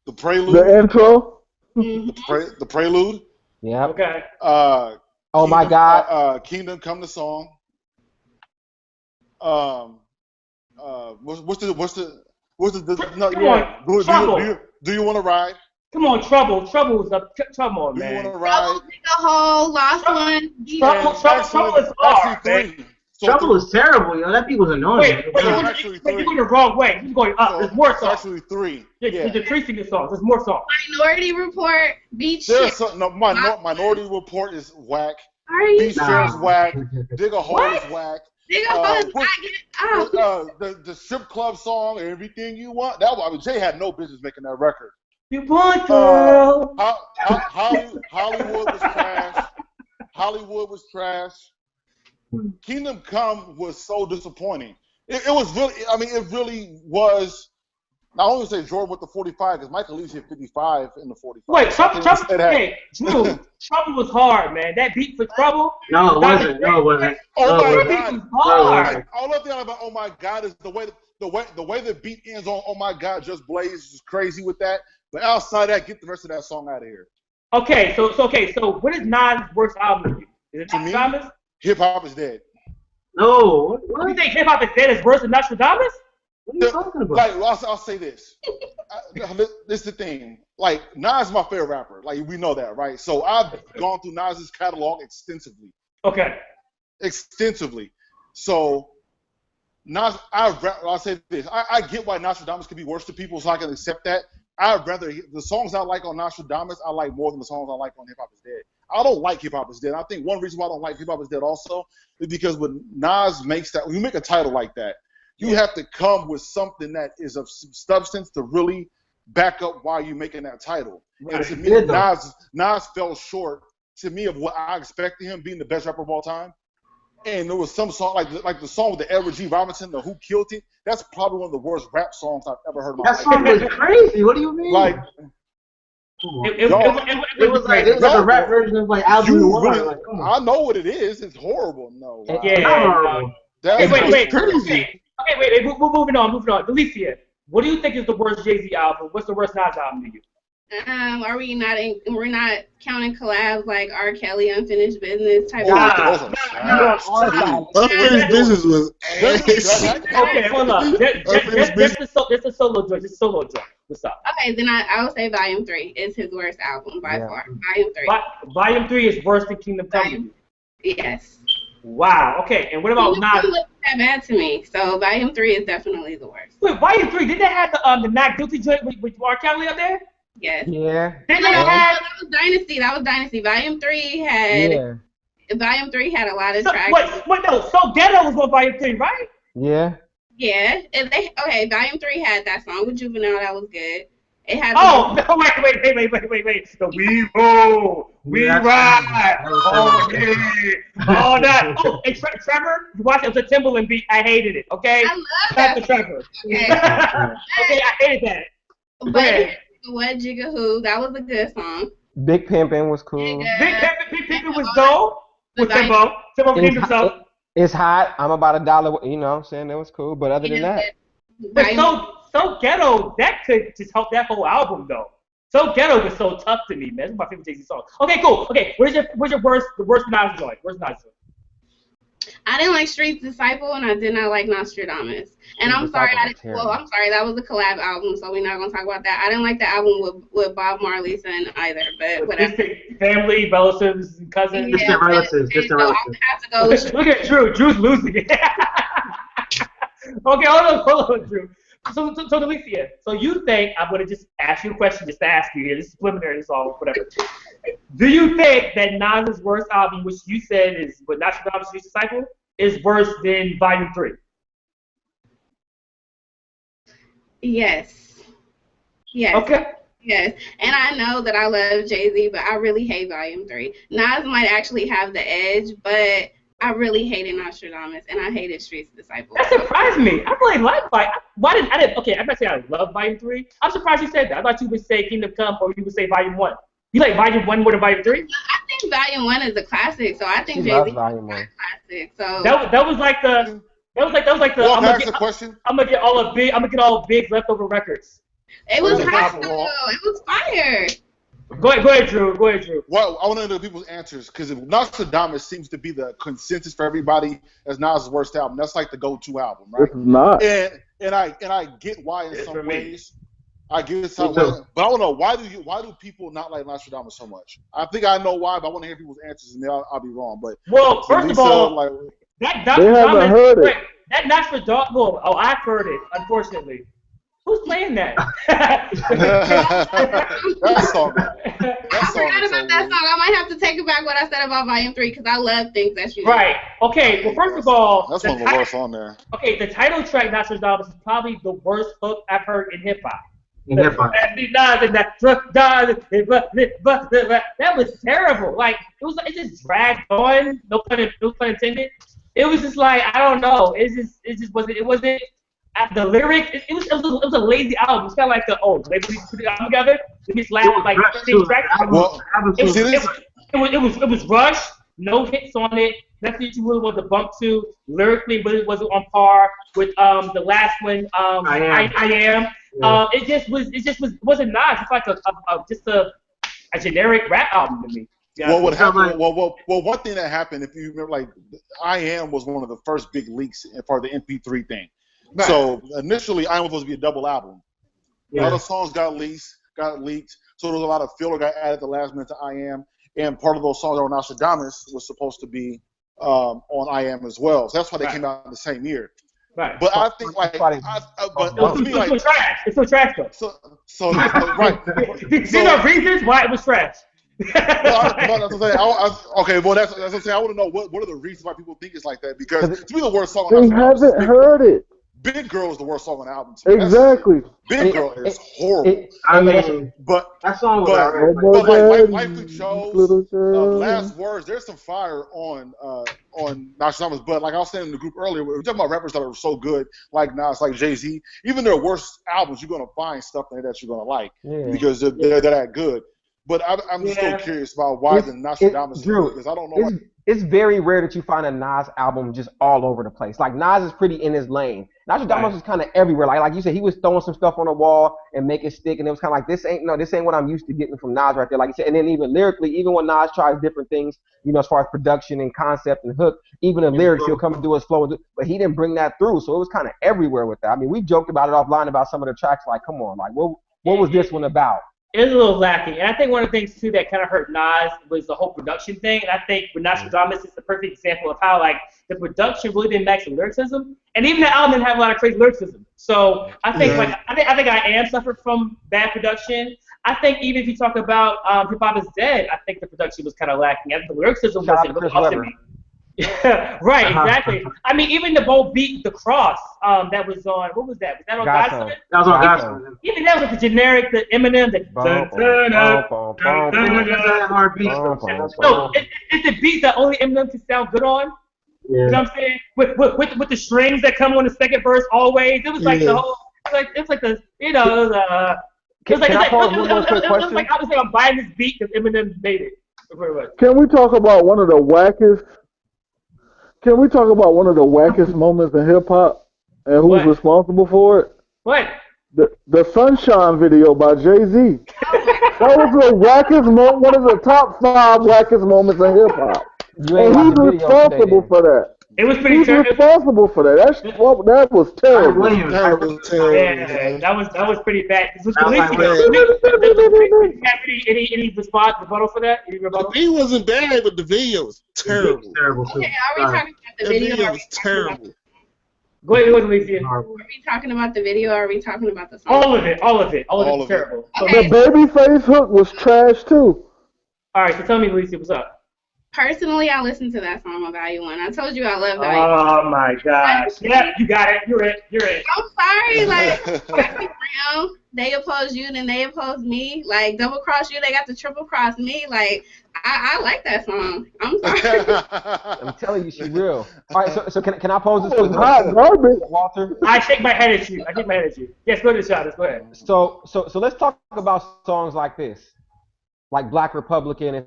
The Prelude. The intro. The Prelude. Yeah. Okay. Oh my God. Kingdom Come the song. What's the do you want to ride? Come on, Trouble. Trouble's up. Come on, Do you man. want to ride? The whole last one. Trouble is hard, man. 3. Trouble was terrible, yo. That beat was annoying. Wait, you're going the wrong way. You're going up. There's more songs. Actually 3. You're decreasing the songs. There's more songs. Minority Report, Beach Chair. Minority Report is whack. Are you? Beach Chair is whack. Dig a Hole is whack. Dig a Hole is whack. The Strip Club song, Everything You Want. Jay had no business making that record. You want girl. Hollywood was trash. Hollywood was trash. Kingdom Come was so disappointing. It was really, it really was. I only say Jordan with the 45 because Michael Leach hit 55 in the 45. Wait, Drew, Trouble was hard, man. That beat for Trouble. No, it wasn't. Oh my God. Hard. All of the thing about Oh My God is the way the beat ends on Oh My God, Just Blaze is crazy with that. But outside that, get the rest of that song out of here. Okay, so what is Nas' worst album to you? Is it Nostradamus? Hip Hop is Dead. No. What? You think Hip Hop is Dead is worse than Nostradamus? What are you talking about? Like, I'll say this. This is the thing. Like, Nas is my favorite rapper. Like, we know that, right? So I've gone through Nas's catalog extensively. Okay. Extensively. So Nas, I'll say this. I get why Nostradamus could be worse to people, so I can accept that. I'd rather the songs I like on Nostradamus, I like more than the songs I like on Hip Hop is Dead. I don't like Hip Hop is Dead. I think one reason why I don't like Hip Hop is Dead also is because when Nas makes that, when you make a title like that, you have to come with something that is of substance to really back up why you're making that title. Right. And to me, Nas fell short to me of what I expected him being the best rapper of all time. And there was some song like the song with the Edward G. Robinson, the Who Killed It. That's probably one of the worst rap songs I've ever heard in my life. That song was crazy. What do you mean? Like, it was like a rap version of like Album Noir. Really, like, come on. I know what it is. It's horrible. No. Wow. Yeah. That's crazy. Okay, wait. We're moving on. Delicia, what do you think is the worst Jay-Z album? What's the worst Nas album to you? Are we not? We're not counting collabs like R. Kelly, Unfinished Business type. Unfinished Business was ass. Okay, hold on. That's a solo joint. It's a solo joint. What's up? Okay, then I would say Volume 3 is his worst album by far. Volume 3. Volume 3 is worse than Kingdom Come. Yes. Wow. Okay, and what about Nas? It wasn't that bad to me. So Volume 3 is definitely the worst. Wait, Volume 3 did that have the Not Guilty joint with R. Kelly up there? Yes. Yeah. That was Dynasty. Volume 3 had. Volume 3 had a lot of tracks. Wait, no. So Ghetto was on Volume 3, right? Yeah. Yeah, and Volume 3 had that song with Juvenile. That was good. It had. Oh, no, wait. The We Roll, We Ride, oh yeah, all that. Oh, and Trevor, you watched it was a Timbaland beat. I hated it. Okay, I love that. to Trevor. Okay. Okay, I hated that. But What Jigga Who? That was a good song. Big Pimpin' was cool. Big Pimpin' was dope. With Timbo. Timbo redeemed himself. It's hot. I'm about $1. You know what I'm saying? That was cool. But other than that. But so ghetto, that could just help that whole album though. So ghetto was so tough to me, man. It's my favorite Jay-Z song. Okay, cool. Okay, where's your the worst Nas joint? Where's Nas joint? I didn't like Street's Disciple, and I did not like Nostradamus. And I'm sorry, I'm sorry, that was a collab album, so we're not gonna talk about that. I didn't like the album with Bob Marley son either, but whatever. Family, relatives, and cousins. Yeah, distant relatives. So I have to go with Look at Drew. Drew's losing it. Okay, hold on, Drew. So Delicia, so you think, I'm going to just ask you a question just to ask you here. This is preliminary, this is all, whatever. Do you think that Nas's worst album, which you said is what Nostradamus Street's Disciple, is worse than Volume 3? Yes. Okay. Yes, and I know that I love Jay-Z, but I really hate Volume 3. Nas might actually have the edge, but I really hated Nostradamus, and I hated Street's Disciple. That surprised me. I really like okay, I'm not saying I love Volume 3. I'm surprised you said that. I thought you would say Kingdom Come or you would say Volume 1. You like Volume 1 more than Volume 3? I think Volume 1 is a classic, so I think Jay-Z is a classic. So that was like the Well, can I ask a question? I'm gonna get all big leftover records. It was hot though. It was fire. Go ahead, Drew. Well, I want to know people's answers because Nostradamus seems to be the consensus for everybody as Nas' worst album. That's like the go-to album, right? It's not. And I get why in some ways. I get some ways, but I don't know why do people not like Nostradamus so much? I think I know why, but I want to hear people's answers, and I'll be wrong. But well, first of all, that Nostradamus. Oh, I've heard it. Unfortunately. Who's playing that? That song. I forgot about that song. I might have to take it back what I said about Volume 3 because I love things that you Right. Okay. Well, first of all, that's one of the worst on there. Okay, the title track Nostradamus is probably the worst hook I've heard in hip hop. That was terrible. Like it just dragged on. No pun intended. It was just like I don't know. It just wasn't. It wasn't. The lyric, it was a lazy album. It's kind of like they put the album together. They just laughed like 13 tracks. Well, it was rushed. No hits on it. Nothing that you really want to bump to. Lyrically, really wasn't on par with the last one. I am. Yeah. It just wasn't nice. It's like a generic rap album to me. Yeah. Well, what happened? Well, one thing that happened, if you remember, like I Am was one of the first big leaks for the MP3 thing. Right. So initially, I Am was supposed to be a double album. Yeah. Other songs got leaked, so there was a lot of filler got added at the last minute to I Am, and part of those songs that were Nostradamus was supposed to be on I Am as well. So that's why they came out in the same year. Right. But I think it's so trash though. So right. These are reasons why it was trash. Okay, well that's what I'm saying. I want to know what are the reasons why people think it's like that because to me the worst song on the album. They haven't heard it. Big Girl is the worst song on the album. Exactly. Big Girl is horrible. But that song was like Life We Chose, Last Words, there's some fire on Nostradamus. But like I was saying in the group earlier, we were talking about rappers that are so good, like Nas, like Jay-Z. Even their worst albums, you're gonna find stuff there that you're gonna like because they're that good. But I'm still curious about why the Nostradamus Drew, because I don't know why. It's very rare that you find a Nas album just all over the place. Like Nas is pretty in his lane. Nostradamus was kind of everywhere. Like you said, he was throwing some stuff on the wall and make it stick, and it was kind of like this ain't what I'm used to getting from Nas right there. Like you said, and then even lyrically, even when Nas tries different things, as far as production and concept and hook, even the lyrics he'll come and do his flow, but he didn't bring that through. So it was kind of everywhere with that. I mean, we joked about it offline about some of the tracks. Like, come on, like what was this one about? It was a little lacking. And I think one of the things, too, that kind of hurt Nas was the whole production thing. And I think with Nostradamus, it's the perfect example of how, like, the production really didn't match the lyricism. And even the album didn't have a lot of crazy lyricism. So I think, I think I Am suffered from bad production. I think even if you talk about Hip Hop Is Dead, I think the production was kind of lacking. I think the lyricism wasn't really up to me. Right, exactly. I mean, even the whole beat, the cross, that was on. What was that? Was that on Godson. Godson? That was on Godson. Godson. Even that was the generic, the Eminem, the Bum, dun, bum, dun, dun, bum, dun, bum, dun, bum, dun, That hard beat. bum, bum, That's bum. No, it's the beat that only Eminem can sound good on. You know yeah. what I'm saying? With the strings that come on the second verse always. It was like the Yeah. whole. It's like the it was Can I pose one more quick it was question? like I was like I'm buying this beat because Eminem made it. Pretty much. Can we talk about one of the wackest? Can we talk about one of the wackest moments in hip hop and who's What? responsible for it? What? The Sunshine video by Jay-Z. That was the wackest one of the top 5 wackest moments in hip hop. You ain't And he's watched the video responsible today, for that. It was pretty He's terrible. responsible for that. That was I terrible. blame him. That was terrible. Yeah, that was pretty bad. Was That was Khaleesi, any response rebuttal for that? Any The rebuttal? beat wasn't bad, but the video was terrible. Terrible too. Okay, are we Sorry. talking about the That video? video Or are was we talking about, terrible. Go ahead, Khaleesi. Horrible. are we talking about the video or are we talking about the song? All of it was All of it. terrible. So, Okay. The babyface hook was trash too. all right, so tell me, Khaleesi, what's up? Personally, I listened to that song on Value One. I told you I love Value One. Oh my gosh! Yeah, you got it. You're it. I'm sorry, like Foxy Brown, they oppose you, then they oppose me. Like double cross you, they got to triple cross me. Like I like that song. I'm sorry. I'm telling you, she real. All right, so can I pose this It was quick hot question, garbage. Walter? I shake my head at you. Yes, go ahead, Shadas. Go ahead. So let's talk about songs like this, like Black Republican and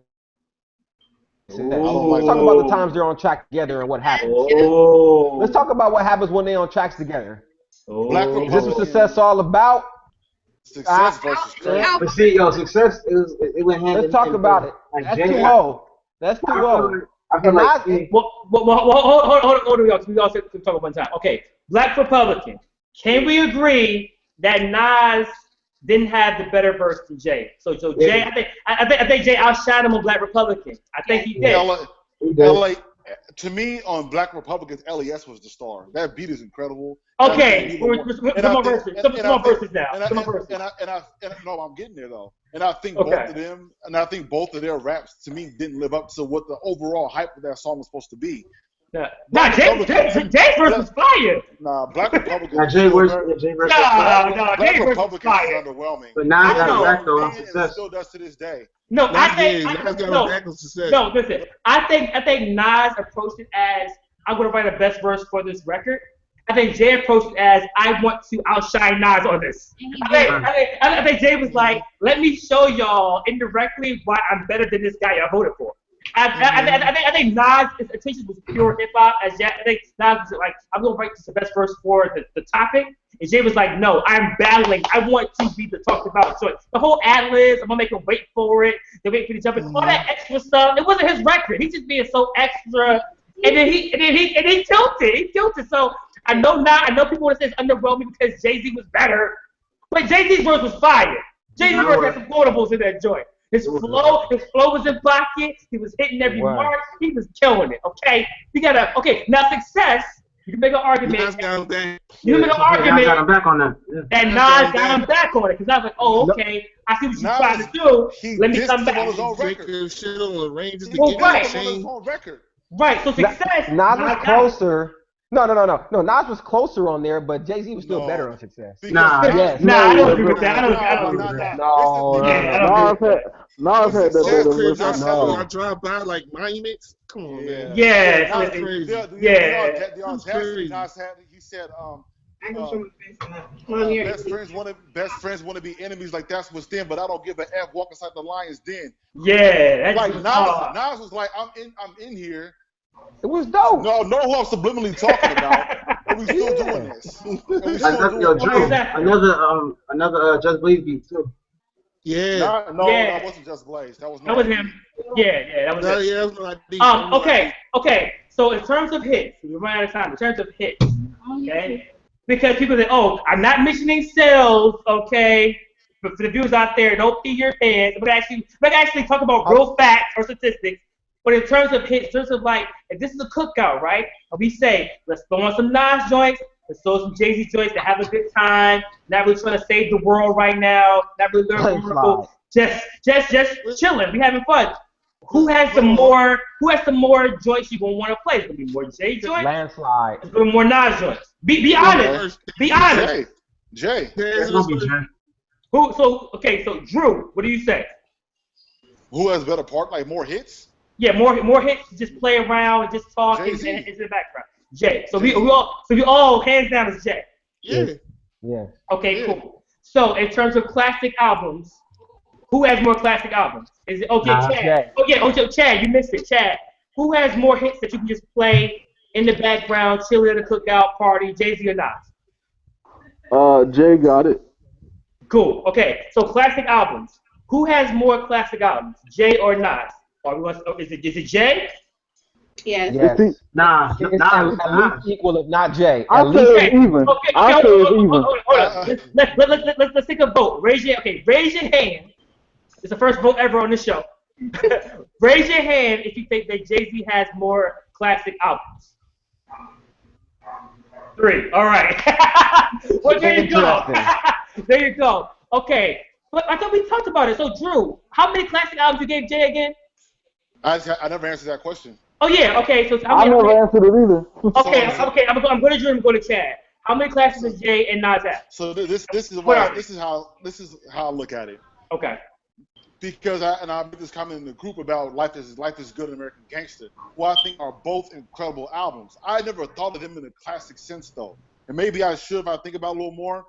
let's talk about the times they're on track together and what happens. Oh. Let's talk about what happens when they're on tracks together. Black Oh. Is this what success all about? Success versus crazy. But see, yo, success it went hand in Let's talk hand. about it. Like That's Jay- too low. That's too low. I feel And like I- Well, hold on, we all said to talk at one time. Okay, Black Republican. Can we agree that Nas didn't have the better verse than Jay? So Jay, I think Jay outshined him on Black Republican. I think he did. LA, to me, on Black Republicans, LES was the star. That beat is incredible. Okay, come on verses. Come on verses now. Come on verses. No, I'm getting there though. And I think Okay. both of them, and I think both of their raps to me didn't live up to what the overall hype of that song was supposed to be. Nah, Jay verse was fire. Nah, Black Republicans. Now Jay versus Jay versus. No, Black Jay verse was Republicans is fire. underwhelming. But now I got know. it back though on And it success. still does to this day. No, Nas got no, back on success. no, listen. I think Nas approached it as I'm gonna write a best verse for this record. I think Jay approached it as I want to outshine Nas on this. I think Jay was like, let me show y'all indirectly why I'm better than this guy y'all voted for. I think Nas' attention was pure hip hop. I think Nas was like, I'm gonna write this the best verse for the topic. And Jay was like, no, I'm battling. I want to be the talked about choice. The whole ad-libs, I'm gonna make him wait for it. They wait for the jump in. All that extra stuff. It wasn't his record. He's just being so extra. And then he tilted. He tilted. So I know people want to say it's underwhelming because Jay-Z was better. But Jay-Z's verse was fire. Jay-Z's verse had some quotables in that joint. His flow was in pocket. He was hitting every mark. He was killing it. Okay, now success. You can make an argument. Nas got him back. You can make an Nas argument got him back on that. Yeah. that Nas got him back on it because I was like, oh, okay, I see what you're trying to do. He Let me dissed come him back. on his own Take record. his shit on the ranges to Well, get right. that On his change. own record. Right. So success. Nas was closer. No. Nas was closer on there, but Jay-Z was still No. better on success. Nah, Yes. Nah, I don't agree with Nah, that. I don't nah, agree with that. No, Nas had that Success better cribs verse. outside when I drive by like monuments. Come on, man. Yeah. That's crazy. The audacity crazy. Nas had, he said, I can show my face on that. Come here. best friends want to be enemies, like that's what's then, but I don't give a F, walk inside the lion's den. Yeah. That's Like Nas was like, I'm in here. It was dope. No, know who I'm subliminally talking about. And we still doing this. And we still doing Yo, this. Drew, Exactly. another Just Blaze beat too. Yeah. No, Yeah. that wasn't Just Blaze. That was him. Yeah, that was Yeah, it. yeah, that's what I did. Okay. So in terms of hits, we're running out of time. In terms of hits, okay, because people say, "Oh, I'm not mentioning sales," okay. But for the viewers out there, don't pee your pants. We're gonna actually talk about real facts or statistics. But in terms of hits, in terms of like, if this is a cookout, right? And we say, let's throw on some Nas joints, let's throw some Jay-Z joints to have a good time. Not really trying to save the world right now. Not really lyrical. Just chilling. We having fun. Who has some more? Who has some more joints you gonna want to play? It's gonna be more Jay joints. Landslide. It's gonna be more Nas joints. Be honest. Be honest. Jay. It's gonna be Jay. Who? So Drew, what do you say? Who has better part? Like more hits? Yeah, more hits. Just play around, just talk, and it's in the background. Jay. So we all hands down is Jay. Yeah. Okay, cool. So in terms of classic albums, who has more classic albums? Is it Chad? Jay. Oh yeah, Chad, you missed it, Chad. Who has more hits that you can just play in the background, chill at a cookout party, Jay-Z or Nas? Jay got it. Cool. Okay, so classic albums. Who has more classic albums, Jay or Nas? Is it Jay? Yes. Yes. Nah. It's at least equal, if not Jay. I say it's even. I say it's even. Hold on. Let's take a vote. Raise your hand. It's the first vote ever on this show. Raise your hand if you think that Jay-Z has more classic albums. 3. All right. Well, there you go. There you go. Okay. But I thought we talked about it. So, Drew, how many classic albums you gave Jay again? I never answered that question. Oh, yeah. Okay. So I never answered it either. Okay. I'm going to Drew and go to Chad. How many classics does Jay and Nas have? So this is how I look at it. Okay. Because I made this comment in the group about Life is Good and American Gangster, who I think are both incredible albums. I never thought of them in a classic sense though, and maybe I should if I think about it a little more.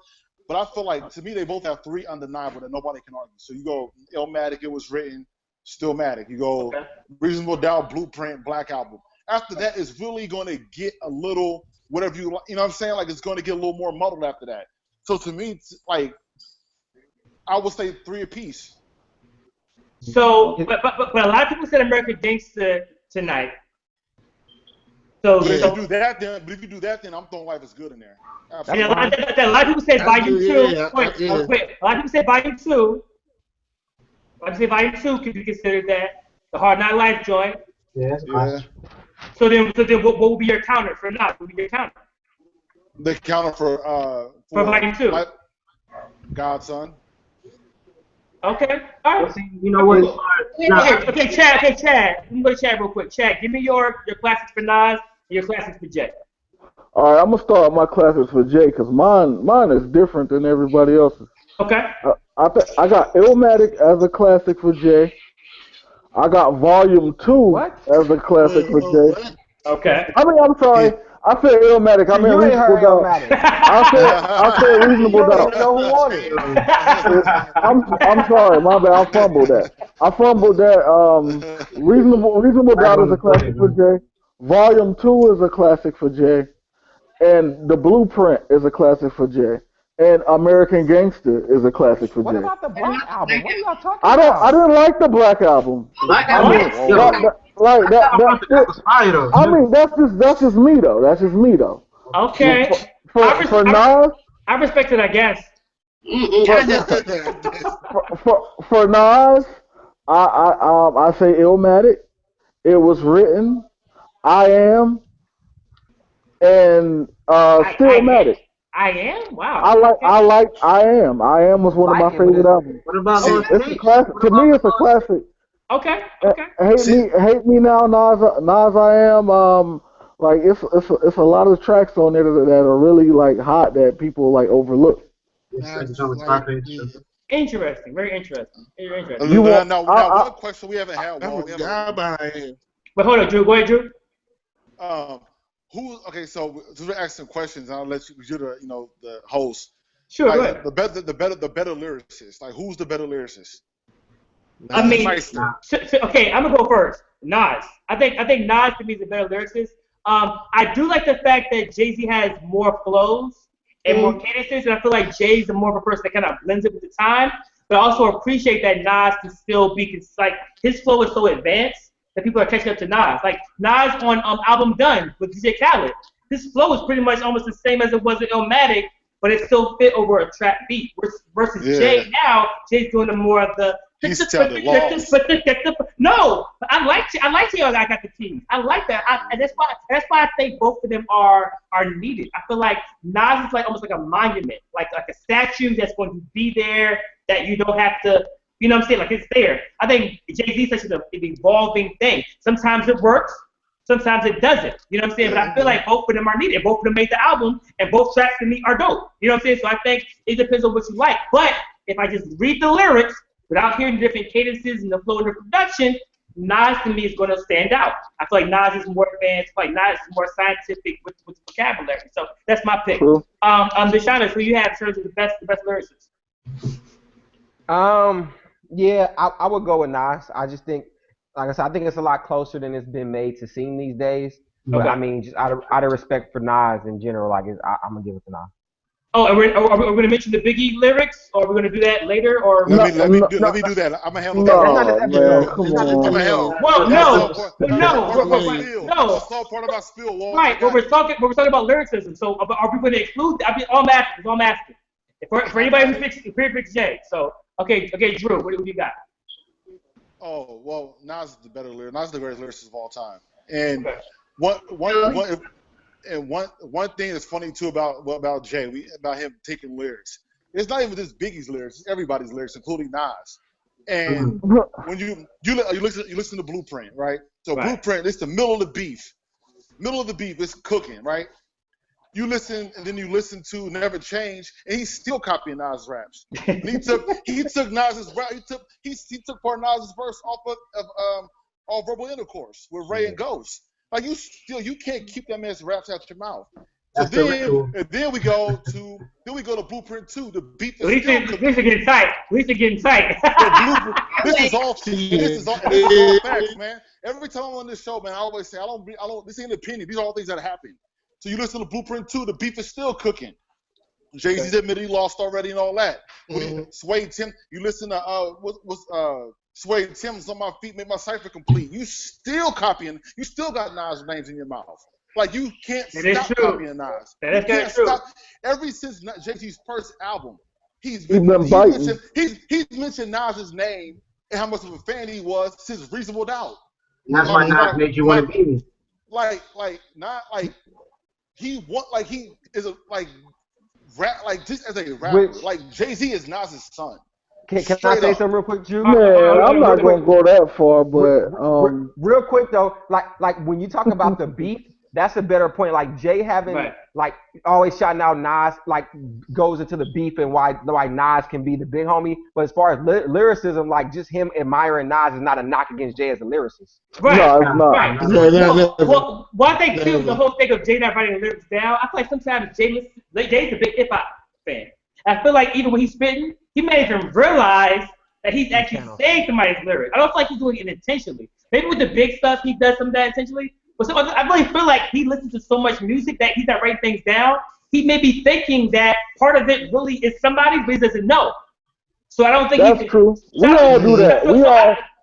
But I feel like to me they both have 3 undeniable that nobody can argue. So you go Illmatic, It Was Written, Stillmatic. You go Reasonable Doubt, Blueprint, Black Album. After that, it's really going to get a little whatever you know what I'm saying. Like it's going to get a little more muddled after that. So to me, like I would say 3 apiece. So, but a lot of people said American Gangster tonight. So, but if you do that, then I'm throwing Life is Good in there. And a lot of people say Volume 2. Wait. A lot of people say Volume 2. Could be considered that the Hard Knock Life joint. Yeah. So then, what will be your counter for not? What will be your counter? The counter for Volume 2. Godson. Okay. All right. You know what? Okay, Chad. Let me go to Chad real quick. Chad, give me your classics for Nas and your classics for Jay. All right, I'm gonna start my classics for Jay because mine is different than everybody else's. Okay. I got Illmatic as a classic for Jay. I got Volume 2 as a classic for Jay. Okay. I'm sorry. I said Illmatic. I mean Reasonable Doubt. I said Reasonable Doubt. know who won it. I'm sorry. My bad. I fumbled that. Reasonable Doubt is a classic for Jay. Volume 2 is a classic for Jay. And The Blueprint is a classic for Jay. And American Gangster is a classic for Jay. What about the Black Album? What are y'all talking about? I didn't like the Black Album. Black Album. I mean, that's just me though. Okay. For Nas, I respect it, I guess. for Nas, I say Illmatic. It Was Written. I Am. And Stillmatic. I Am? Wow. I like I Am. I Am was one of my favorite albums. What about it's a classic. To me, it's a classic. Okay. Hate me now, Nas. I Am. Like it's a lot of tracks on there that are really like hot that people like overlook. Interesting. Very interesting. Now, one question we haven't had. But hold on, Drew. Go ahead, Drew. So we're asking questions. And I'll let you're the host. Sure. Like, go ahead. The better lyricist. Like who's the better lyricist? I mean, okay, I'm gonna go first. Nas. I think Nas to me is a better lyricist. I do like the fact that Jay-Z has more flows and more cadences, and I feel like Jay's more of a person that kind of blends it with the time. But I also appreciate that Nas can still be like his flow is so advanced that people are catching up to Nas. Like Nas on album Done with DJ Khaled, his flow is pretty much almost the same as it was in Illmatic, but it still fit over a trap beat. Versus Jay now, Jay's doing the more of the no, but I like Jay. I got the keys. I like that. And that's why I think both of them are needed. I feel like Nas is like almost like a monument, like a statue that's going to be there that you don't have to You know what I'm saying? Like it's there. I think Jay-Z is such an evolving thing. Sometimes it works, sometimes it doesn't. You know what I'm saying? But I feel like both of them are needed. Both of them made the album, and both tracks to me are dope. You know what I'm saying? So I think it depends on what you like. But if I just read the lyrics without hearing the different cadences and the flow and the production, Nas to me is going to stand out. I feel like Nas is more advanced. I feel like Nas is more scientific with vocabulary. So that's my pick. True. Deshauna, who you have in terms of the best lyricists? Yeah, I would go with Nas. I just think, like I said, I think it's a lot closer than it's been made to seem these days. But Okay. I mean, just out of respect for Nas in general, like I'm gonna give it to Nas. Oh, are we going to mention the Biggie lyrics, or are we going to do that later? Or Let me do that. I'm gonna handle No, that. man, come I'm on. gonna handle. well, That's no, part no. of my spiel. Well, Right, but we're talking about lyricism. So are we going to exclude? All I'm asking. For anybody who picks Jay. So okay, Drew, what do you got? Oh well, Nas is the better lyricist. Nas is the greatest lyricist of all time. And Okay. one thing that's funny too about Jay, about him taking lyrics. It's not even just Biggie's lyrics; it's everybody's lyrics, including Nas. And when you listen to Blueprint, right? So Right. Blueprint, it's the middle of the beef. Middle of the beef, it's cooking, right? You listen, and then you listen to Never Change, and he's still copying Nas raps. And he took Nas's rap. He took part of Nas's verse off of All Verbal Intercourse with Ray and Ghost. Like you can't keep that man's raps out your mouth. So then we go to Blueprint 2. The beef is still cooking. At least they're getting tight. This is all facts, man. Every time I'm on this show, man, I always say I don't. This ain't an opinion. These are all things that happen. So you listen to Blueprint 2, the beef is still cooking. Jay-Z's admitted he lost already and all that. Sway Tim, you listen to Sway Tim's On My Feet, Make My Cipher Complete. You still copying. You still got Nas names in your mouth. Like you can't stop copying Nas. That is true. Ever since Jay-Z's first album, he's been biting. He's mentioned Nas's name and how much of a fan he was since Reasonable Doubt. And that's why Nas made you want to be me. He is just as a rapper. Like Jay-Z is Nas's son. Can I say something real quick, Drew? Man, I'm not gonna go that far, but real quick though, like when you talk about the beef, that's a better point. Like Jay having like always shouting out Nas, like goes into the beef and why Nas can be the big homie. But as far as lyricism, like just him admiring Nas is not a knock against Jay as a lyricist. Right. no, it's not. Right. Well, one thing too, the whole thing of Jay not writing the lyrics down. I feel like sometimes Jay's a big hip hop fan. I feel like even when he's spitting, he may even realize that he's actually saying somebody's lyrics. I don't feel like he's doing it intentionally. Maybe with the big stuff, he does some of that intentionally. But I really feel like he listens to so much music that he's not writing things down. He may be thinking that part of it really is somebody's, but he doesn't know. So I don't think that's true. We all do that.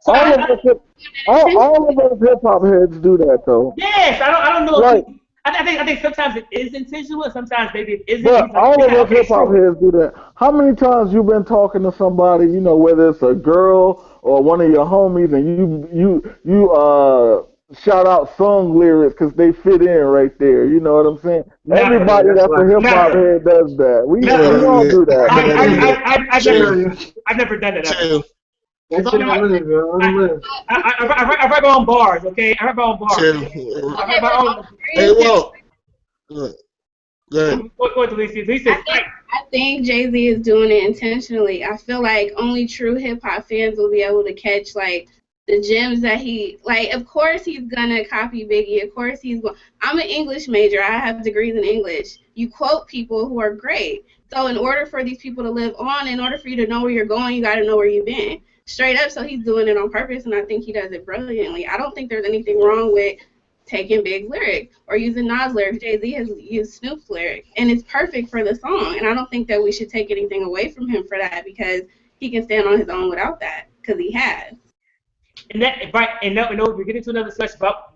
All of us hip hop heads do that though. Yes, I don't know. Right. I think sometimes it is intentional, and sometimes maybe it isn't. But all of us hip hop heads do that. How many times you been talking to somebody, you know, whether it's a girl or one of your homies, and you shout out song lyrics because they fit in right there. You know what I'm saying? Everybody that's a hip hop head does that. We all do that. I've never done that. That shit I live, bro. I write my own bars, okay? I write my own bars. I write my own. Hey, well, good. Go to Lisa. I think Jay-Z is doing it intentionally. I feel like only true hip-hop fans will be able to catch, like, the gems that he, like, of course he's gonna copy Biggie. Of course I'm an English major. I have degrees in English. You quote people who are great. So in order for these people to live on, in order for you to know where you're going, you got to know where you've been. Straight up, so he's doing it on purpose, and I think he does it brilliantly. I don't think there's anything wrong with taking Big's lyrics or using Nas lyrics. Jay-Z has used Snoop's lyrics, and it's perfect for the song. And I don't think that we should take anything away from him for that because he can stand on his own without that because he has. And we're getting to another discussion about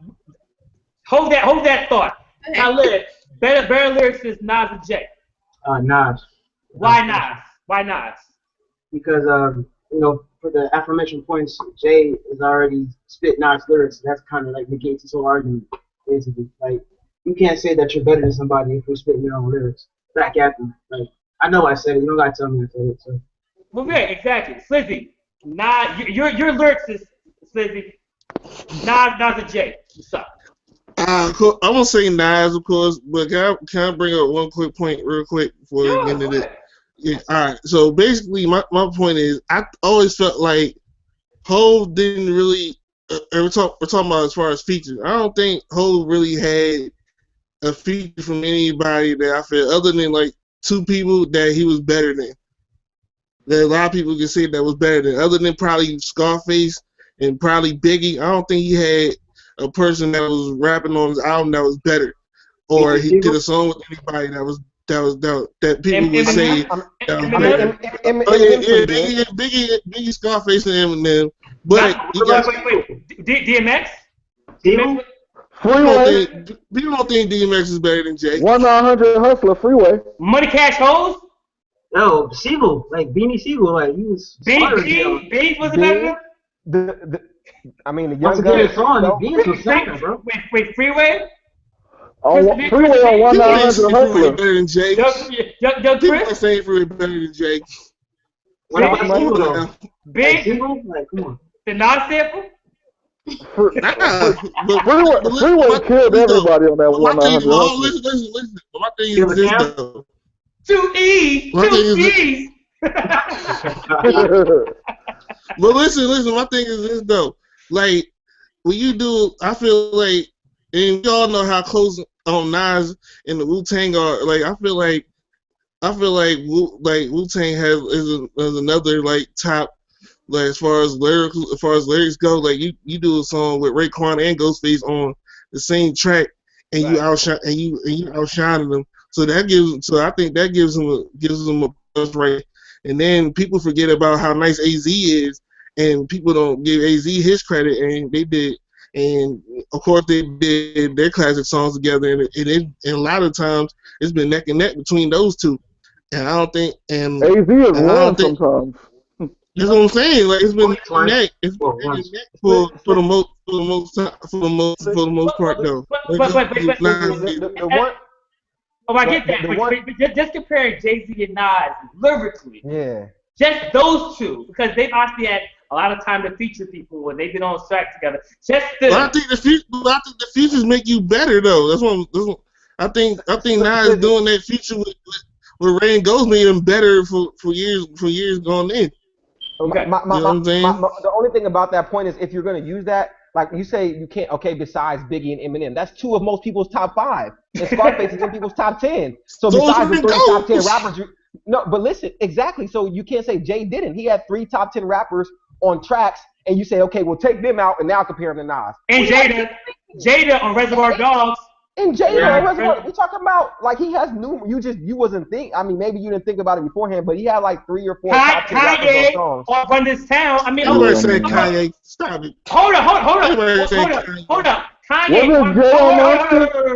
hold that thought. Okay. Now, better lyrics is Nas and Jay. Nas. Why Nas? Why Nas? Because you know, for the aforementioned points, Jay is already spit Nas lyrics. So that's kind of like negates this whole argument, basically. Like, you can't say that you're better than somebody if you're spitting your own lyrics back at them. Like, I know I said it. You don't gotta tell me I said it. So. Well, yeah, exactly. Slizzy, Nas, your lyricist, Slizzy. Nas and Jay. What's up? I'm gonna say Nas, of course, but can I bring up one quick point real quick before we get into this? Yeah, all right. So basically, my point is, I always felt like Hov didn't really. We're talking about as far as features. I don't think Hov really had a feature from anybody that I feel other than like two people that he was better than. That a lot of people can say that was better than, other than probably Scarface and probably Biggie. I don't think he had a person that was rapping on his album that was better, or he did a song with anybody that people would say that was better. Biggie, Scarface, and Eminem. But wait. DMX? Steve? Freeway. People don't think DMX is better than Jay. 1-900 Hustler Freeway. Money Cash Hoes? No, Siegel, like Beanie Siegel, like he was. Beans was better. The young Once guy. again, song, Beans was second, bro. Wait, Freeway? Freeway on 1-900 Hustler. Better than Jay. Yo, People Chris? are saying Freeway better than Jay. What about Siegel though? Big? Siegel, like come on. The Nas sample? Freeway killed everybody on that 1-900 Hustler. Listen. My thing is this though. Two E's. But listen, my thing is this though. Like, when you do, I feel like, and we all know how close Nas and the Wu-Tang are. Like, I feel like Wu-Tang is another like top, like as far as lyrics go. Like you do a song with Raekwon and Ghostface on the same track, and you outshining them. So I think that gives them a plus, right? And then people forget about how nice AZ is, and people don't give AZ his credit, and they did. And of course they did their classic songs together, and a lot of times it's been neck and neck between those two. And I don't think AZ is wrong sometimes. That's what I'm saying. Like it's been neck and neck. It's been neck and neck for the most part though. I get that. But just comparing Jay-Z and Nas lyrically. Yeah. Just those two, because they've obviously had a lot of time to feature people when they've been on track together. I think the features make you better though. That's what I think Nas doing that feature with Ray and Ghost made him better for years going in. Okay. The only thing about that point is if you're going to use that, like you say, you can't. Okay, besides Biggie and Eminem, that's two of most people's top 5, and Scarface is in people's top 10. So besides the 3 top 10 rappers, but listen, exactly. So you can't say Jay didn't. He had 3 top 10 rappers on tracks, and you say, okay, we'll take them out and now compare them to Nas. And Jada on Reservoir Dogs. And Jada on Reservoir, we're talking about like he has you wasn't think. I mean, maybe you didn't think about it beforehand, but he had like 3 or 4 top 10 rappers on songs. Kanye on This Town. I mean, saying Kanye. Stop it. Hold up. Kanye.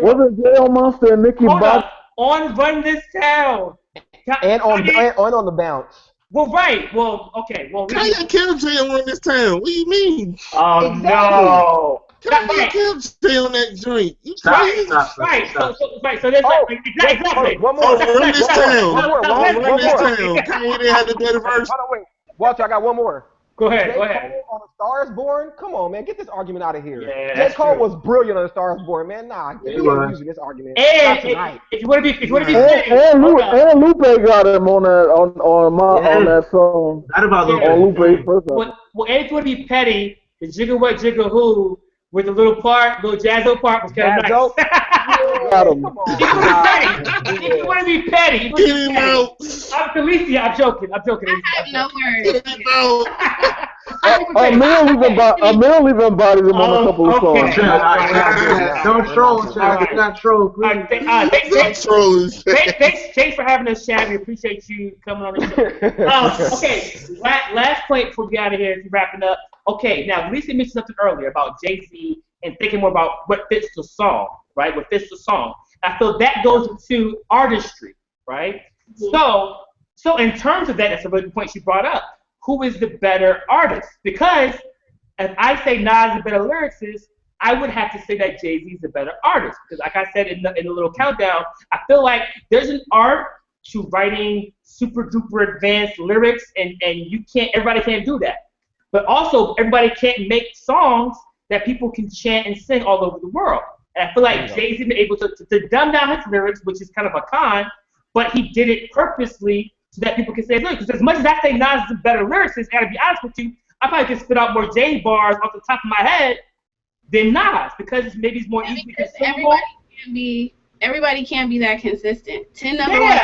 Wasn't Jay on Monster and Nicki Bob on Run This Town? And on the bounce. Well, right. Well, okay. Well, Kanye killed Jay on Run This Town. What do you mean? Oh, exactly. No. Kanye killed Jay on that joint. You crazy? Right. So there's exactly. One more. Run This Town. Run This Town. Kanye didn't have the better verse. Hold on, wait. Walter, I got one more. Go ahead. Cole on A Star Is Born? Come on, man. Get this argument out of here. Yeah, J. Cole was brilliant on A Star Is Born, man. Nah, you're using this argument. And if you want to be, and Lupe got him on that song. Not about Lupe. On Lupe's first album. Well, and if you want to be petty, the Jigga What Jigga Who with the little jazzo part was kind of nice. Got him. If you want to be petty, Get him out. I'm Felicia. I'm joking. I have no words. Get him out. Amir even bodied him on a couple of songs. Don't troll, child. Do not troll, please. Thanks for having us, Chad. We appreciate you coming on the show. Okay, last point before we get out of here, wrapping up. Okay, now Lisa mentioned something earlier about Jay-Z and thinking more about what fits the song, right? What fits the song. I feel that goes into artistry, right? Mm-hmm. So in terms of that, that's a really good point she brought up. Who is the better artist? Because if I say Nas is a better lyricist, I would have to say that Jay-Z is a better artist. Because like I said in the little countdown, I feel like there's an art to writing super duper advanced lyrics, and everybody can't do that. but also everybody can't make songs that people can chant and sing all over the world. And I feel like Jay-Z been able to dumb down his lyrics, which is kind of a con, but he did it purposely so that people can say his lyrics. Because as much as I say Nas is a better lyricist, I gotta be honest with you, I probably can spit out more Jay bars off the top of my head than Nas, because maybe it's more easily consumable. Everybody can't be that consistent. 10 number one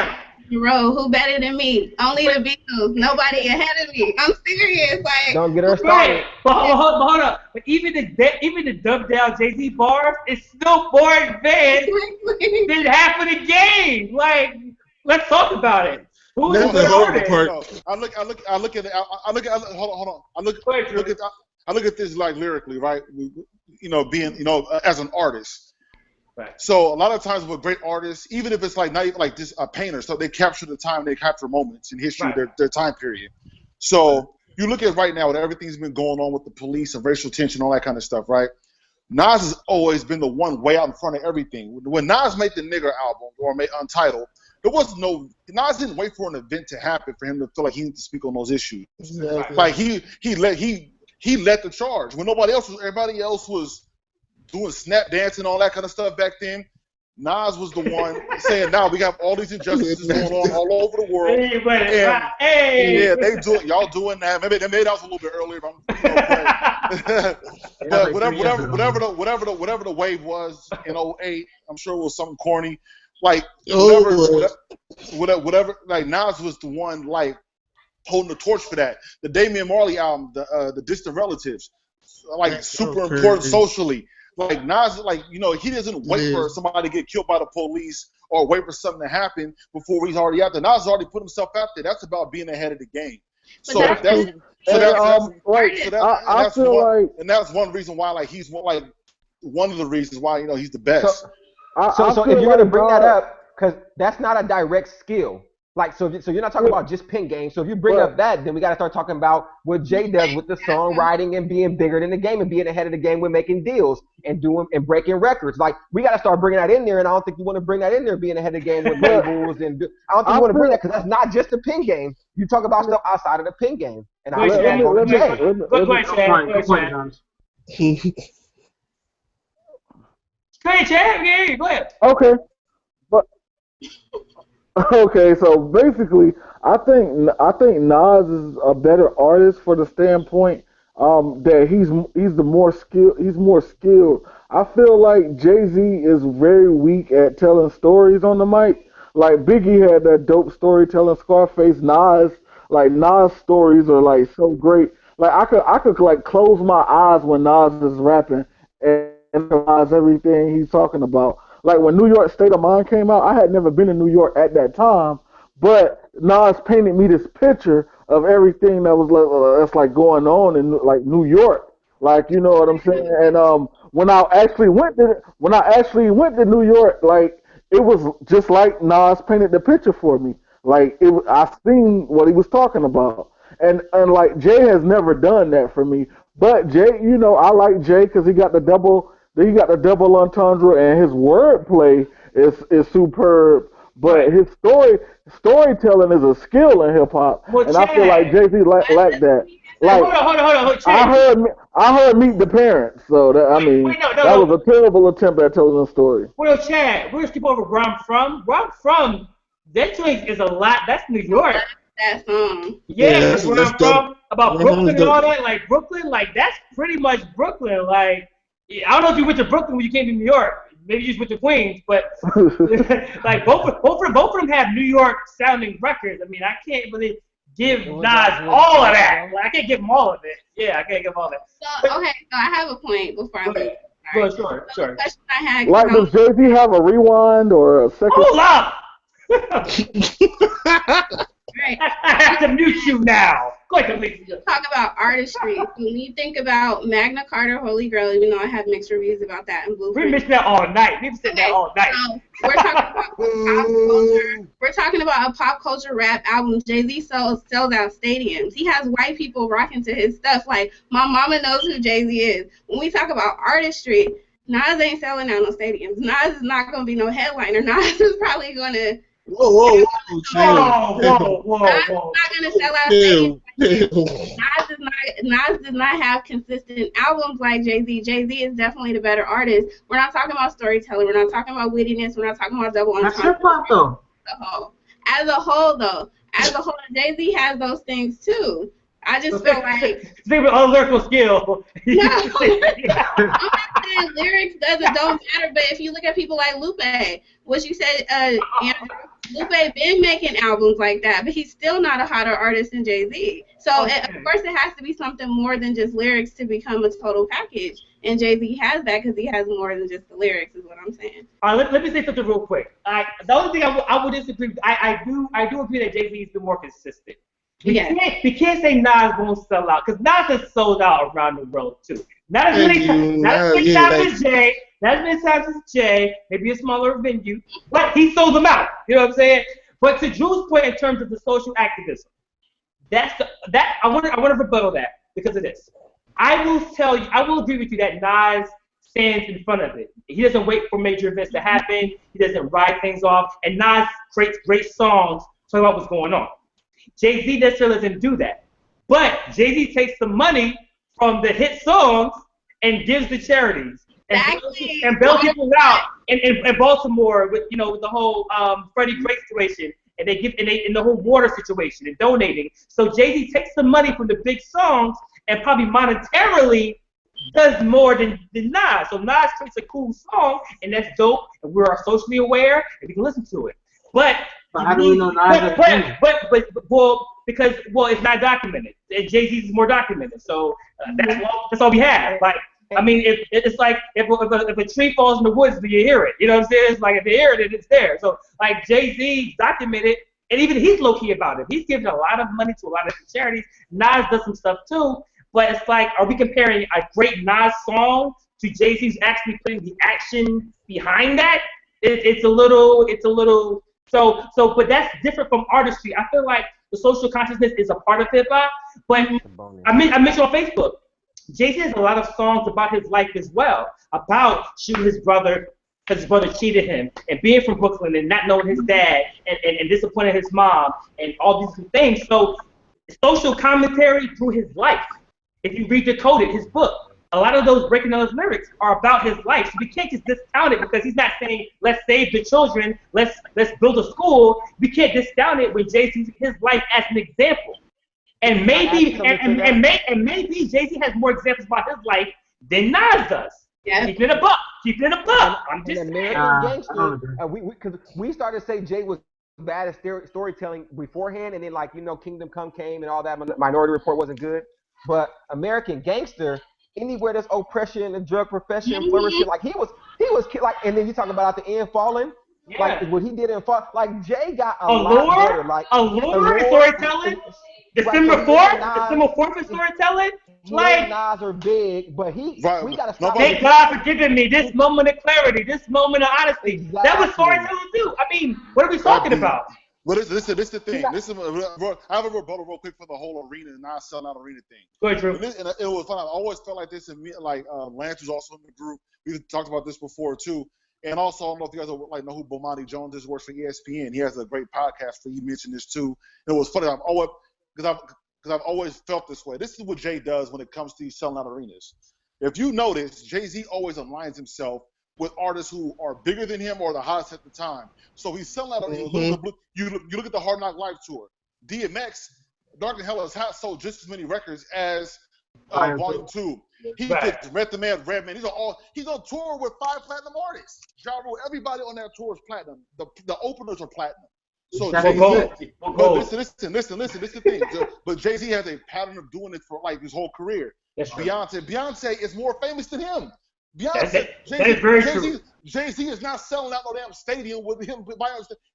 in a row. Who better than me? Only the Beatles. Nobody ahead of me. I'm serious. Like, don't get her started. Right. But hold up. But even the dubbed down Jay-Z bars is still more advanced than half of the game. Like, let's talk about it. Who's the hardest? I look at this like lyrically, right? Being as an artist. Right. So a lot of times with great artists, even if it's like not even like just a painter, so they capture the time, they capture moments in history, their time period. So you look at right now with everything's been going on with the police and racial tension, all that kind of stuff, right? Nas has always been the one way out in front of everything. When Nas made the Nigger album or made Untitled, there was Nas didn't wait for an event to happen for him to feel like he needed to speak on those issues. Exactly. Like he led the charge when everybody else was doing snap dancing and all that kind of stuff back then. Nas was the one saying, "Now we have all these injustices going on all over the world." Y'all doing that. Maybe that was a little bit earlier, but whatever the wave was in 2008, I'm sure it was something corny. Like whatever. Like Nas was the one like holding the torch for that. The Damian Marley album, the Distant Relatives, like super important socially. Like Nas, he doesn't wait for somebody to get killed by the police or wait for something to happen before he's already out there. Nas has already put himself out there. That's about being ahead of the game. That's one reason why he's one of the reasons why he's the best. So if you're gonna bring that up, because that's not a direct skill. Like so you're not talking about just pen game. So if you bring up that, then we got to start talking about what Jay does with the songwriting and being bigger than the game and being ahead of the game with making deals and doing and breaking records. Like we got to start bringing that in there, and I don't think you want to bring that in there being ahead of the game with labels and I don't think you want to bring that because that's not just the pen game. You talk about stuff outside of the pen game. And I Good Chad. Go ahead. Okay. Okay, so basically, I think Nas is a better artist for the standpoint that he's more skilled. I feel like Jay-Z is very weak at telling stories on the mic. Like Biggie had that dope storytelling, Scarface. Nas stories are like so great. Like I could like close my eyes when Nas is rapping and realize everything he's talking about. Like when New York State of Mind came out, I had never been in New York at that time, but Nas painted me this picture of everything that was that's like going on in like New York, like you know what I'm saying. And when I actually went to New York, like it was just like Nas painted the picture for me. Like I seen what he was talking about, and like Jay has never done that for me. But Jay, I like Jay because he got the double entendre and his wordplay is superb. But his storytelling is a skill in hip hop, and I feel like Jay-Z lacked that. Like, hold on. I heard Meet the Parents, so that was a terrible attempt at telling a story. Well, Chad, we're gonna skip over where I'm from. Where I'm from, that joint is a lot. That's New York. That song. Yeah, that's where I'm from. About Brooklyn and all that, like Brooklyn, like that's pretty much Brooklyn. Like I don't know if you went to Brooklyn when you came to New York. Maybe you just went to Queens, but like both of them have New York sounding records. I mean, I can't really give Nas all of that. Like, I can't give him all of it. Yeah, I can't give him all of it. So I have a point before I leave. Go ahead, sure. The question I had. Like, does Jay-Z have a rewind or a second? Hold up! Right. I have to mute you now. Go ahead, Lisa. Talk about artistry. When you think about Magna Carta, Holy Grail, even though I have mixed reviews about that in Blueprint. We missed that all night. We've said that all night. So we're talking about pop culture. We're talking about a pop culture rap album. Jay-Z sells out stadiums. He has white people rocking to his stuff. Like, my mama knows who Jay-Z is. When we talk about artistry, Nas ain't selling out no stadiums. Nas is not going to be no headliner. Nas is probably going to... Whoa. Nas is not going to sell out stadiums. Nas is not Nas does not have consistent albums like Jay-Z. Jay-Z is definitely the better artist. We're not talking about storytelling. We're not talking about wittiness. We're not talking about double That's entendre. hip hop though. As a whole, Jay-Z has those things too. I just feel like speak with lyrical skill. no, I'm not saying lyrics don't matter, but if you look at people like Lupe, what you said, Andrew, Lupe been making albums like that, but he's still not a hotter artist than Jay-Z. So of course it has to be something more than just lyrics to become a total package. And Jay-Z has that because he has more than just the lyrics, is what I'm saying. All right, let me say something real quick. The only thing I would disagree with, I do agree that Jay-Z's been more consistent. We can't say Nas won't sell out, because Nas has sold out around the world too. Not as many times as Jay, not as many times as Jay, maybe a smaller venue, but he sold them out. You know what I'm saying? But to Drew's point in terms of the social activism, I want to rebuttal that because of this. I will agree with you that Nas stands in front of it. He doesn't wait for major events to happen. He doesn't ride things off, and Nas creates great songs talking about what's going on. Jay-Z necessarily doesn't do that. But Jay-Z takes the money from the hit songs and gives to charities. And bails people out in Baltimore with the whole Freddie Gray situation, and in the whole water situation and donating. So Jay-Z takes the money from the big songs and probably monetarily does more than Nas. So Nas creates a cool song, and that's dope, and we're socially aware and we can listen to it. But how do we know Nas? Because it's not documented. And Jay-Z is more documented, so that's all we have. Like, I mean, it's like if a tree falls in the woods, do you hear it? You know what I'm saying? It's like if you hear it, it's there. So like Jay-Z documented, and even he's low key about it. He's giving a lot of money to a lot of charities. Nas does some stuff too, but it's like, are we comparing a great Nas song to Jay-Z's actually putting the action behind that? It's a little. So, but that's different from artistry. I feel like the social consciousness is a part of hip hop, but I mentioned on Facebook, Jay-Z has a lot of songs about his life as well, about shooting his brother because his brother cheated him, and being from Brooklyn and not knowing his dad, and disappointing his mom, and all these things. So, social commentary through his life. If you read Decoded, his book, a lot of those breaking down his lyrics are about his life. So we can't just discount it because he's not saying, let's save the children, let's build a school. We can't discount it when Jay-Z uses his life as an example. And maybe maybe Jay-Z has more examples about his life than Nas does. Yeah. Keep it a buck. I'm just saying. Gangster, because we started to say Jay was bad at storytelling beforehand, and then Kingdom Come came and all that. Minority Report wasn't good, but American Gangster, anywhere there's oppression and drug profession flourishing, like he was like, and then you talk about at the end falling, like what he did in fall, like Jay got a lot better, like allure storytelling. December 4th is storytelling. Like Nas are big, but we gotta stop. Thank God for giving me this moment of clarity, this moment of honesty. Exactly. That was storytelling too. I mean, what are we talking about? Well, this is the thing. I have a rebuttal real quick for the whole arena and not selling out arena thing. Go ahead, Drew. And it was fun. I always felt like this, and Lance was also in the group. We talked about this before too. And also, I don't know if you guys know who Bomani Jones is. Works for ESPN. He has a great podcast. He mentioned this too. And it was funny. Because I've always felt this way. This is what Jay does when it comes to selling out arenas. If you notice, Jay-Z always aligns himself with artists who are bigger than him or the hottest at the time. So he's selling out arenas. You look at the Hard Knock Live tour. DMX, Dark and Hell has sold just as many records as Volume 2. He did Method Man, Redman. He's on tour with 5 platinum artists. Ja Rule, everybody on that tour is platinum. The openers are platinum. So listen, this is the thing. But Jay-Z has a pattern of doing it for like his whole career. Beyonce is more famous than him. Jay-Z is not selling out no damn stadium with him.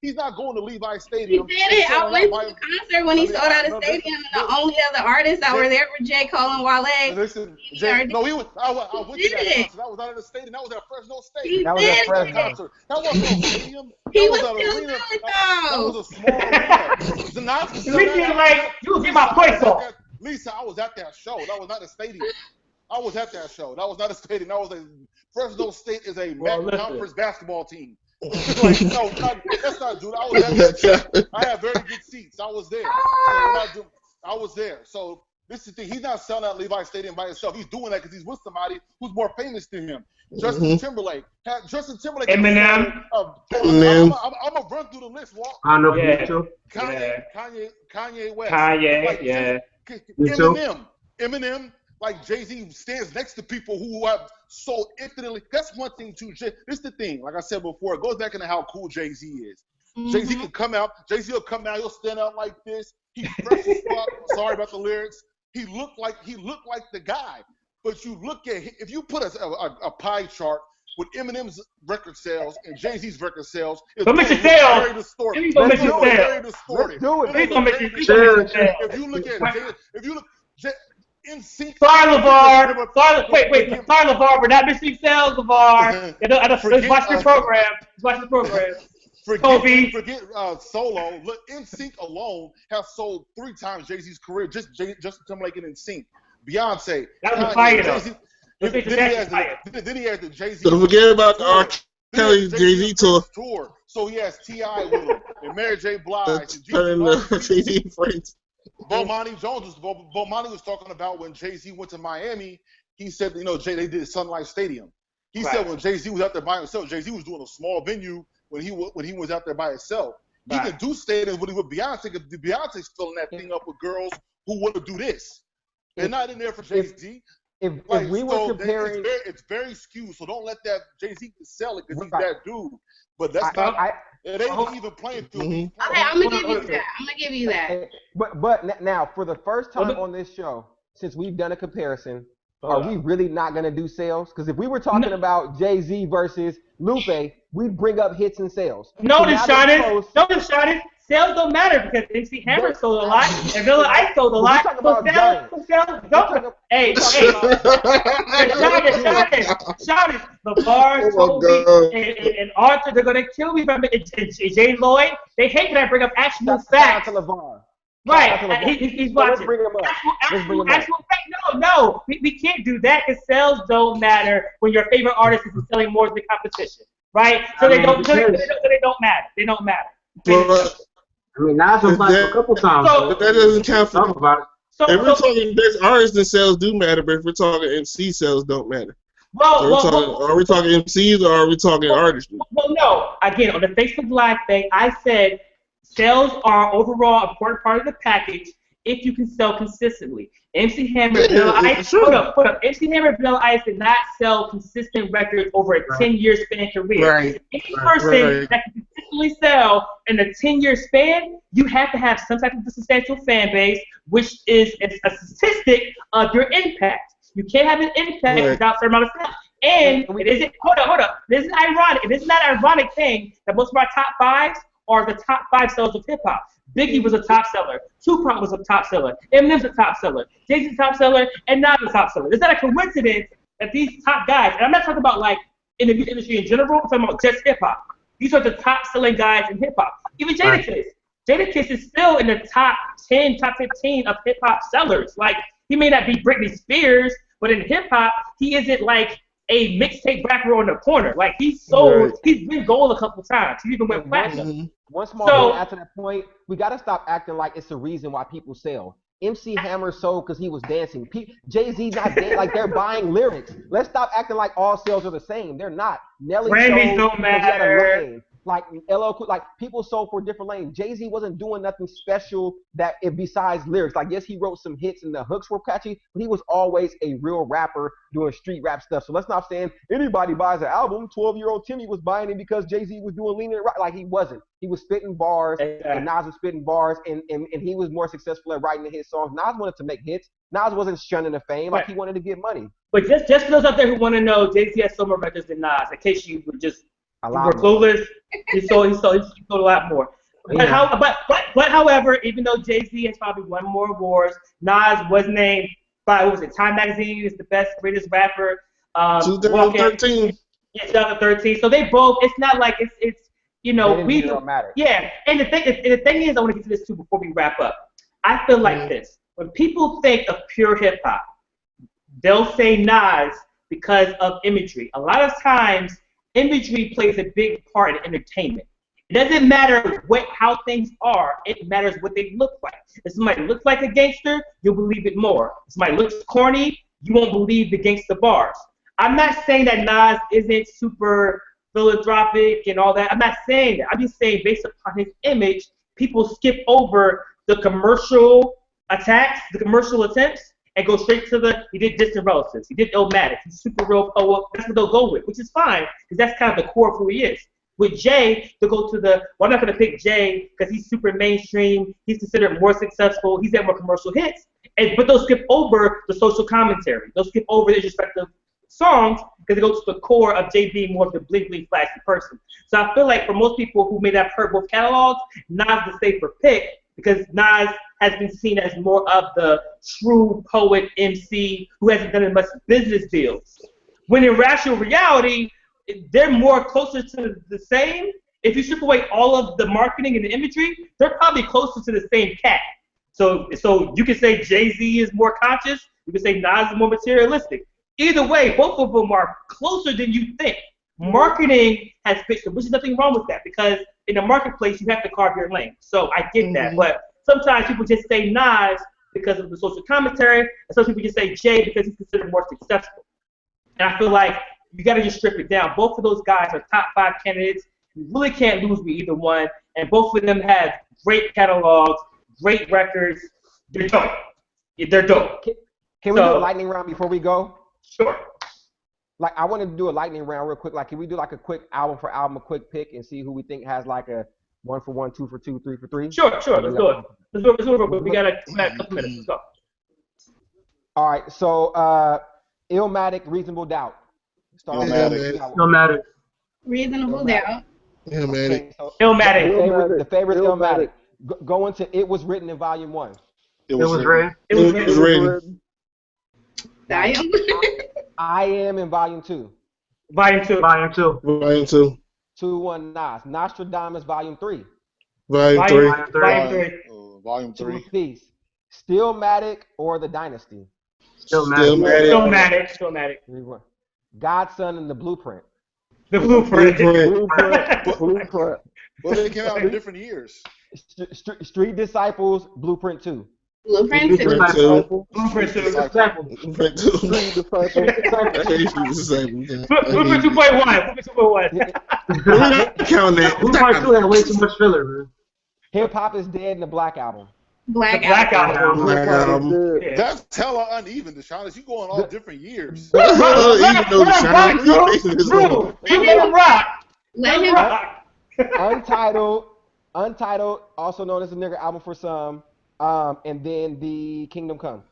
He's not going to Levi's Stadium. He did it. I went to the concert when he sold out a stadium, and the only other artists that were there were J. Cole and Wale. Listen, I went to that concert. That was out of the stadium. That was at Fresno State. That was at Fresno concert. That wasn't a stadium. He was still doing it That was a small arena. You get my points off. Lisa, I was at that show. That was not a stadium. I was at that show. That was not a stadium. That was Fresno State is a conference basketball team. That's not, dude. I was at that show. I had very good seats. I was there. I was there. So This is the thing. He's not selling out Levi's Stadium by himself. He's doing that because he's with somebody who's more famous than him. Justin Timberlake. Justin Timberlake. Eminem. I'm gonna run through the list. Kanye West. Eminem. Like Jay-Z stands next to people who have sold infinitely. That's one thing too. This is the thing. Like I said before, it goes back into how cool Jay-Z is. Jay-Z can come out. Jay-Z will come out. He'll stand out like this. He's fresh as fuck. Sorry about the lyrics. He looked like the guy. But you look at if you put a pie chart with Eminem's record sales and Jay-Z's record sales, it's very distorted. Let's do it. If you look, NSYNC. Sorry, LeVar. Wait. Sorry, LeVar. We're not missing sales, LeVar. Let's watch the program. Forget Solo. Look, NSYNC alone has sold 3 times Jay-Z's career. Just Justin Timberlake and NSYNC. Beyonce. That was a fire, though. Then he has the Jay-Z. Don't forget about the R. Kelly Jay-Z tour. So he has T.I. with him, and Mary J. Blige, and Jay-Z friends. Bomani was talking about when Jay-Z went to Miami. He said, they did Sun Life Stadium. He said when Jay-Z was out there by himself, Jay-Z was doing a small venue when he was out there by himself. He could do stadiums with Beyonce because Beyonce's filling that thing up with girls who want to do this. They're not in there for Jay-Z. If we were comparing, it's very skewed. So don't let that Jay-Z sell it because he's that dude. But that's not. It ain't even playing field. Okay, I'm gonna give you that. But now, for the first time on this show, since we've done a comparison, are we really not gonna do sales? Because if we were talking about Jay-Z versus Lupe, we'd bring up hits and sales. Notice, Shawty. Sales don't matter because MC Hammer sold a lot and Vanilla Ice sold a lot. So sales don't. Hey, Shawty, LeVar, Toby, and Arthur, they're gonna kill me. And Jay Lloyd, they hate when I bring up actual facts. Right, he's watching. Let's bring him up. Actual fact. No, we can't do that because sales don't matter when your favorite artist is selling more than the competition. Right? So they don't matter. They don't matter. Nas was like a couple times. But that doesn't count for talk about it. If we're talking best artists, then sales do matter. But if we're talking MC, sales don't matter. Are we talking MCs or are we talking artistry? Well, no. Again, on the Facebook Live thing, I said sales are overall important part of the package if you can sell consistently. MC Hammer, Vanilla Ice. Hold up. MC Hammer and Vanilla Ice did not sell consistent records over a 10-year span career. Any person that can consistently sell in a 10-year span, you have to have some type of substantial fan base, which is a statistic of your impact. You can't have an impact without a certain amount of sales. And it isn't. Hold up. This is ironic. It is not an ironic thing that most of our top 5s are the top 5 sellers of hip hop. Biggie was a top seller. Tupac was a top seller. Eminem's a top seller. Jay-Z's a top seller. And Nas a top seller. It's not a coincidence that these top guys, and I'm not talking about like in the music industry in general, I'm talking about just hip hop. These are the top selling guys in hip hop. Even Jadakiss. Jadakiss is still in the top 10, top 15 of hip hop sellers. Like, he may not be Britney Spears, but in hip hop, he isn't like a mixtape rapper on the corner. Like, he's been gold a couple times. He even went platinum. One small thing after that point, we got to stop acting like it's the reason why people sell. MC Hammer sold because he was dancing. Jay-Z not dancing, like they're buying lyrics. Let's stop acting like all sales are the same. They're not. Nelly Grammys don't matter. Like LL, like people sold for a different lane. Jay-Z wasn't doing nothing special besides lyrics. Like, yes, he wrote some hits and the hooks were catchy, but he was always a real rapper doing street rap stuff. So let's not saying anybody buys an album. 12-year-old Timmy was buying it because Jay-Z was doing lean and right. Like, he wasn't. He was spitting bars, and Nas was spitting bars, and he was more successful at writing the hit songs. Nas wanted to make hits. Nas wasn't shunning the fame. Like, he wanted to get money. But just for those out there who want to know, Jay-Z has sold more records than Nas. In case you were just clueless, he sold a lot more. But, however, even though Jay-Z has probably won more awards, Nas was named by Time Magazine as the best, greatest rapper. 2013. Yeah, 2013. So they both. It's not like it's we don't matter. Yeah, and the thing is, I want to get to this too before we wrap up. I feel like this: when people think of pure hip hop, they'll say Nas because of imagery. A lot of times, imagery plays a big part in entertainment. It doesn't matter how things are. It matters what they look like. If somebody looks like a gangster, you'll believe it more. If somebody looks corny, you won't believe the gangster bars. I'm not saying that Nas isn't super philanthropic and all that. I'm not saying that. I'm just saying based upon his image, people skip over the commercial attacks, the commercial attempts, and go straight to he did Distant Relatives. He did Illmatic. He's super real poet. That's what they'll go with, which is fine, because that's kind of the core of who he is. With Jay, they'll go to well, I'm not going to pick Jay because he's super mainstream. He's considered more successful. He's had more commercial hits. But they'll skip over the social commentary. They'll skip over their respective songs because they go to the core of Jay being more of the bling-bling flashy person. So I feel like for most people who may not have heard both catalogs, Nas is the safer pick because Nas has been seen as more of the true poet MC who hasn't done as much business deals. When in Rational Reality, they're more closer to the same. If you strip away all of the marketing and the imagery, they're probably closer to the same cat. So you can say Jay-Z is more conscious. You can say Nas is more materialistic. Either way, both of them are closer than you think. Marketing has fixed it, which is nothing wrong with that because in the marketplace, you have to carve your lane. So I get that. But sometimes people just say Nas because of the social commentary, and some people just say Jay because he's considered more successful. And I feel like you got to just strip it down. Both of those guys are top 5 candidates. You really can't lose with either one. And both of them have great catalogs, great records. They're dope. They're dope. Can we do a lightning round before we go? Sure. Like, I wanted to do a lightning round real quick. Like, can we do like a quick album for album, a quick pick, and see who we think has like a 1 for 1, 2 for 2, 3 for 3? Sure. Let's do it. Let's do it. We got a couple minutes. Let's go. All right. So, Illmatic, Reasonable Doubt. Illmatic. Reasonable doubt. Illmatic. Okay, so Illmatic. the favorite Illmatic. Go into It Was Written in Volume 1. It was written. It was written. Damn. I Am in Volume 2. Volume 2. Volume 2. 2-1 Nas. Nostradamus Volume 3. Volume 3. Volume 3. 2 Peace. Stillmatic or The Dynasty? Stillmatic. 3-1. Godson and The Blueprint. The Blueprint. Blueprint. Well, they came out in different years. Street Disciples, Blueprint 2. Blueprint 2. Blueprint 2. Blueprint 2. Blueprint 2.1. Count that. Blueprint 2 had way too much filler, man. Hip Hop Is Dead and The Black Album. Black Album. Yeah. That's hella uneven, Deshaun. You going all different years. Let him rock. Let him rock. Untitled, also known as the nigga album for some, and then the Kingdom Come.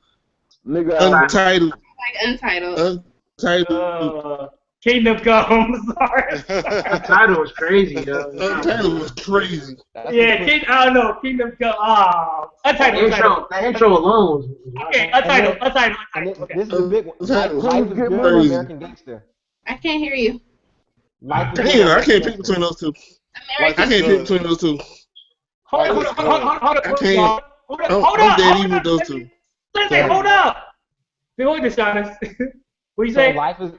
Untitled. Like Untitled. Kingdom Come. Sorry. Untitled was crazy, yo. Untitled was crazy. Yeah, I don't know. Kingdom Come. Untitled. That intro alone. Okay, Untitled. Okay. This is a big one. Life is Good or crazy. American Gangster. I can't hear you. Life is Damn, I can't pick between those two. I can't pick between those two. Hold up. I can't. I'm dead even with those two. Hold up. Hold this, Shawnee. What you So say?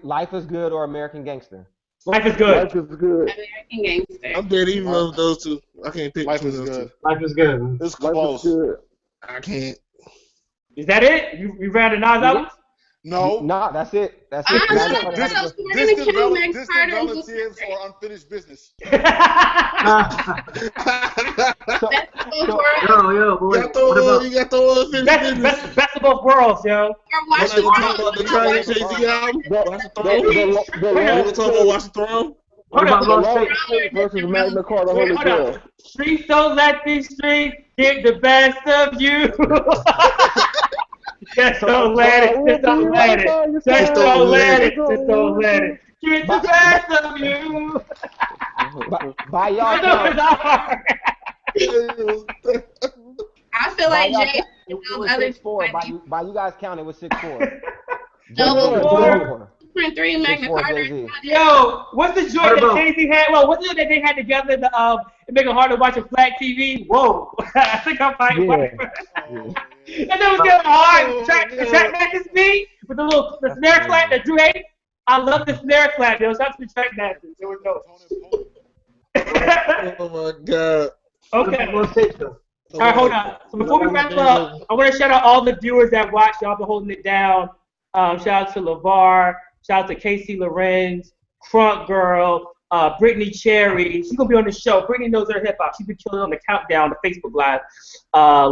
Life is Good or American Gangster? Life is good. Life is good. American Gangster. I'm dead even with those two. I can't pick Life between is those good. two. Life is good, man. It's Life close. is good. I can't. Is that it? You ran the Nas albums? No. Nah, that's it. That's I it. don't Now know. you wanna have So to- we're gonna count Max Carter and relatives Blueprint. or unfinished business. Yo, boy. You got to throw it in Best of both worlds, yo. Or watch Talk about the the Kanye Jay-Z album. Watch the Throne. The You want to talk about Watch the Throne? Hold What up. about Lost Lost Tapes versus Magna Carta Holy Hold Grail. up. Streets don't let these streets get the best of you. Just don't let it. Just don't let it. Just don't let it. Just don't let it. Get the best of you. By y'all I know it's count, hard. I feel like y'all Jay count, and it those was others 6-4. By you guys count, it was 6-4. Double Blueprint 3 and Magna 6-4 Carta. Jay-Z. Yo, what's the joint What that about- Jay-Z had? Well, what's it that they had together? It make it hard to watch a flat TV. Whoa, I think I might. Yeah. And that was getting hard. The track matches beat with the snare clap that Drew hated. I love the snare clap. Yo, shout out to the track matches. There was no. Oh my God. Okay. On stage though. All right, hold on. So before we wrap up, I want to shout out all the viewers that watched. Y'all been holding it down. Shout out to LeVar. Shout out to Casey Lorenz, Crunk Girl, Brittany Cherry. She's going to be on the show. Brittany knows her hip hop. She's been killing on the countdown, the Facebook Live.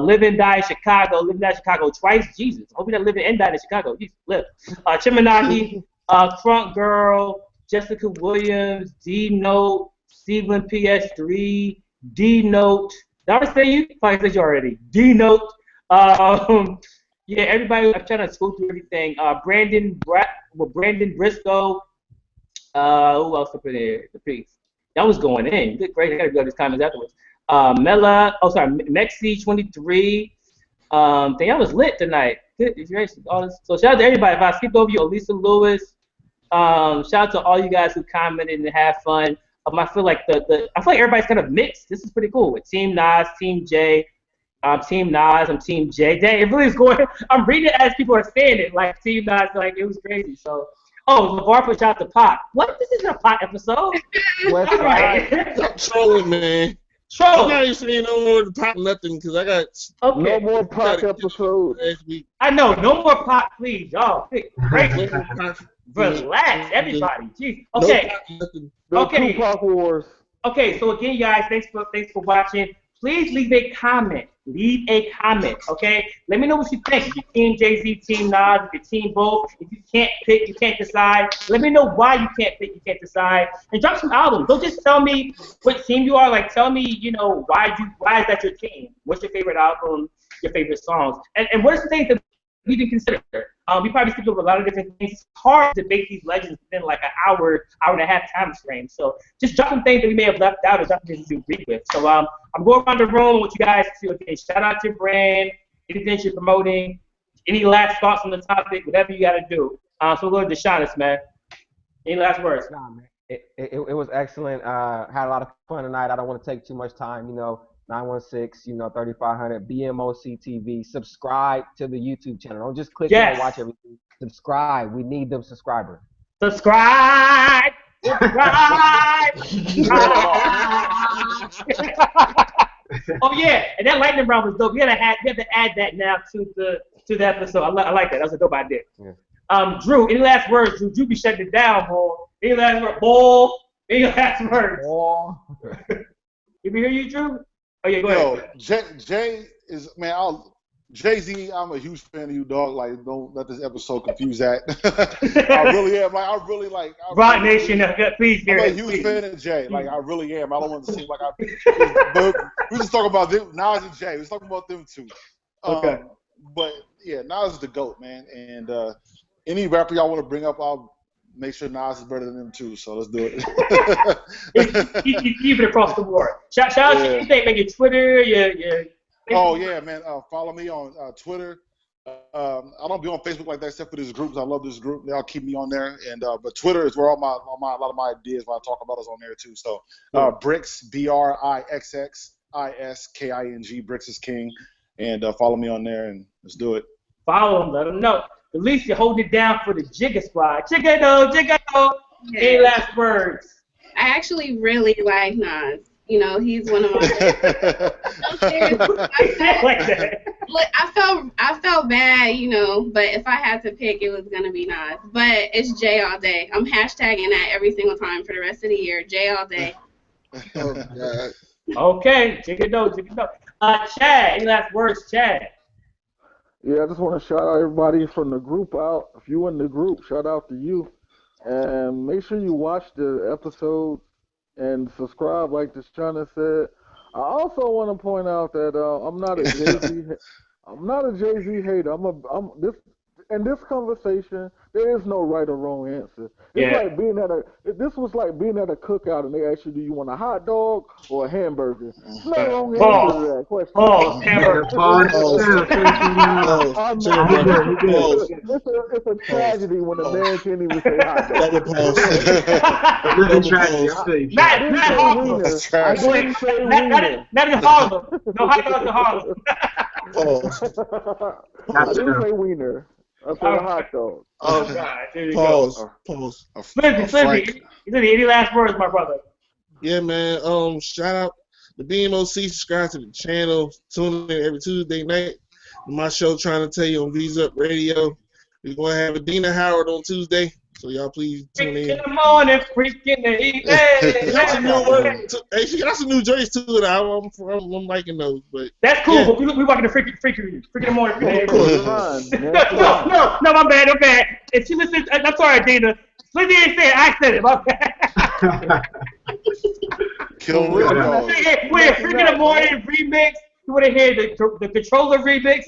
Live and Die in Chicago. Live and Die in Chicago twice. Jesus. I hope you not living and died in Chicago. Jesus, live. Chimanaki, Crunk Girl, Jessica Williams, D Note, Steven PS3, D Note. Did I already say you? Probably said you already. D Note. Yeah, everybody. I'm trying to go through everything. Brandon Briscoe. Who else up in there? The piece. That was going in. Good, great. I gotta go these comments afterwards. Mexi23. That was lit tonight. Good gracious. All this. So shout out to everybody. If I skipped over you, Elisa Lewis. Shout out to all you guys who commented and had fun. I feel like everybody's kind of mixed. This is pretty cool with Team Nas, Team J, Team Nas, I'm Team J. Dang, it really is going. I'm reading it as people are saying it. Like Team Nas, like it was crazy. So, LeVar pushed out the pot. What? This isn't a pot episode. West All right. Stop trolling, man. Troll. I'm not even saying no more to pop nothing because I got No more Pac episodes. last week. I know. No more pot, please, y'all. Great. No more Pac. Relax, everybody. Jeez. No Okay. Pac nothing. The Okay. Tupac Wars. Okay, so again, guys, thanks for watching. Please leave a comment. Leave a comment, okay? Let me know what you think. If you're Team Jay-Z, Team Nas, if you're Team both, if you can't pick, you can't decide. Let me know why you can't pick, you can't decide. And drop some albums. Don't just tell me what team you are. Like, tell me, why is that your team? What's your favorite album? Your favorite songs? And what are some things that we didn't consider? We probably skipped over a lot of different things. It's hard to debate these legends within like an hour and a half time frame. So just drop some things that we may have left out or drop some things you agree with. So I'm going around the room with you guys to again, shout out your brand, anything you're promoting, any last thoughts on the topic, whatever you got to do. So we'll go to Deshaunus, man. Any last words? Nah, man. It was excellent. Had a lot of fun tonight. I don't want to take too much time. 916, 3500, BMOCTV. Subscribe to the YouTube channel. Don't just click and watch everything. Subscribe. We need them subscribers. Subscribe. Oh yeah, and that lightning round was dope. We have to add that now to the episode. I like that. That was a dope idea. Yeah. Drew, any last words? Drew, you be shutting it down, boy. Any last words? Boy. Any last words? Did we hear you, Drew? Oh yeah, go ahead. Jay is Jay-Z, I'm a huge fan of you, dog. Like, don't let this episode confuse that. I really am. Like, I really like. Rock Nation, please hear it. I'm a huge fan of Jay. Like, I really am. I don't want to seem like but we just talking about them, Nas and Jay. We're talking about them two. Okay. But yeah, Nas is the GOAT, man. And any rapper y'all want to bring up, I'll make sure Nas is better than them too. So let's do it. Keep it across the board. Shout out to anything, man. Your Twitter, your. Oh yeah, man. Follow me on Twitter. I don't be on Facebook like that except for these groups. I love this group. They all keep me on there. And but Twitter is where a lot of my ideas when I talk about is on there too. So Brix, BRIXXISKING, Brix is king. And follow me on there and let's do it. Follow them, let them know. At least you're holding it down for the Jigga Squad. Jigga. Any last words? I actually really like Nas. He's one of my Look, I felt bad, but if I had to pick, it was gonna be Nas. But it's Jay all day. I'm hashtagging that every single time for the rest of the year. Jay all day. Oh God. Okay, Jigga. Chad, any last words, Chad? Yeah, I just want to shout out everybody from the group out. If you in the group, shout out to you. And make sure you watch the episode and subscribe, like Deshaunus said. I also want to point out that I'm not a Jay-Z. I'm not a Jay-Z hater. In this conversation, there is no right or wrong answer. It's like this was like being at a cookout and they asked you, do you want a hot dog or a hamburger? There's no wrong answer to that question. It's a tragedy when a man can't even say hot dog. It's a tragedy. I'll tell you. I didn't say wiener. Not in Harlem. No hot dogs in Harlem. I didn't say wiener. I said a hot dog. Oh God! There you Pause. go. Slippy. Any last words, my brother? Yeah, man. Shout out the BMOC. Subscribe to the channel. Tune in every Tuesday night. My show, Trying to Tell You, on V's Up Radio. We're gonna have Adina Howard on Tuesday, so y'all please tune Freak in. in the morning, freak in the evening. That's a new Hey, word. Hey, she got some new joints too. I'm liking those, but that's cool, yeah. but we walking the freak in the morning. Freak in the evening. Fine. No, my bad. If she listens, I'm sorry, Dina. Lizzie ain't saying I said it. My bad. Kill me, dog. We're freaking the morning remix. You want to hear the controller remix?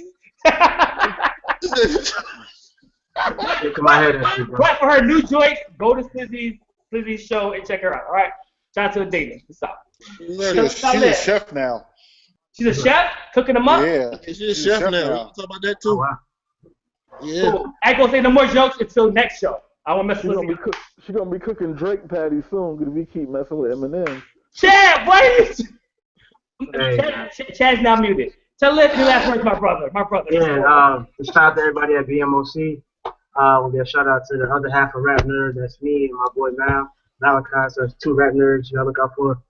Shaking my head at you, bro. But for her new joints, go to Slizzy's show and check her out. All right. Shout out to Adina. What's up? She's a chef now. She's a chef, cooking them up. Yeah, She's a chef now. We can talk about that too. Oh, wow. Yeah. Cool. I ain't gonna say no more jokes until next show. I won't mess with Lizzie. She's gonna be cooking Drake patties soon because we keep messing with Eminem. Chad, what are you? Hey, Chad's now muted. Tell Liz your last words, my brother. yeah, shout out to everybody at BMOC. We'll get a shout out to the other half of Rap Nerd. That's me and my boy Malachi. So that's 2 Rap Nerds. You gotta look out for.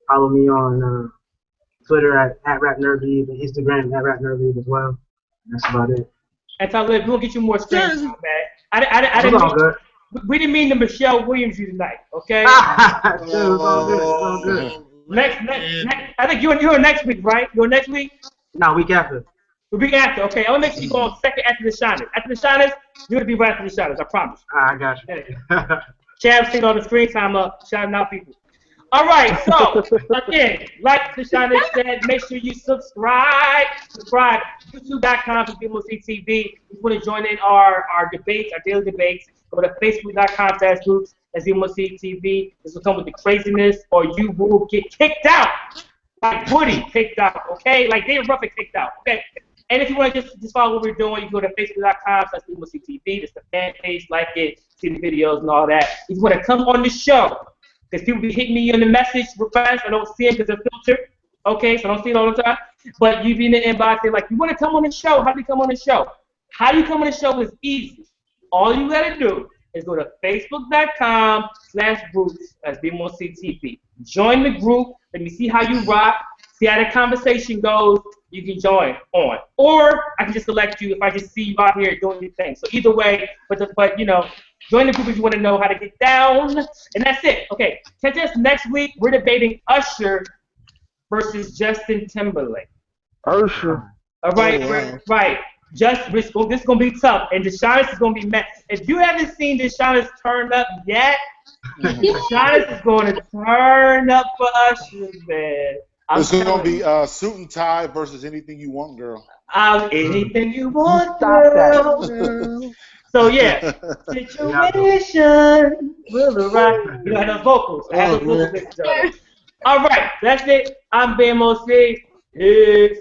Follow me on Twitter at Rap Nerd League and Instagram at Rap Nerd League as well. That's about it. And tell Liz, we'll get you more screens, man. We didn't mean to Michelle Williams you tonight, okay? It's all good. Next, I think you're next week, right? You're next week? No, week after. The week after, okay. I'll make sure you go on second after the Shiners. After the Shiners, you're going to be right after the Shiners, I promise. I got you. Chad's sitting on the screen time up, shouting out people. All right, so, again, like the Shiners said, make sure you subscribe. YouTube.com for BMOCTV. If you want to join in our debates, our daily debates, go to Facebook.com/groups as BMOCTV. This will come with the craziness, or you will get kicked out. Like Woody kicked out, okay? Like David Ruffin kicked out, okay? And if you want to just follow what we're doing, you go to Facebook.com/BMOCTV. It's the fan page, like it, see the videos and all that. If you want to come on the show, because people be hitting me on the message request, I don't see them because they're filtered, okay? So I don't see it all the time. But you be in the inbox, they're like, you want to come on the show? How do you come on the show? How you come on the show is easy. All you got to do is go to Facebook.com/groups as BMOCTV. Join the group. Let me see how you rock. See how the conversation goes. You can join on. Or I can just select you if I just see you out here doing your thing. So either way, but you know, join the group if you want to know how to get down. And that's it. Okay. Catch us next week. We're debating Usher versus Justin Timberlake. Usher. All right, right. This is going to be tough, and Deshaunus is going to be mad. If you haven't seen Deshaunus turn up yet, Deshaunus is going to turn up for Usher, man. It's going to be suit and tie versus anything you want, girl. Anything you want, girl. So yeah, situation will arrive. You know, the vocals. I have those vocals. All right, that's it. I'm BMOC. Peace.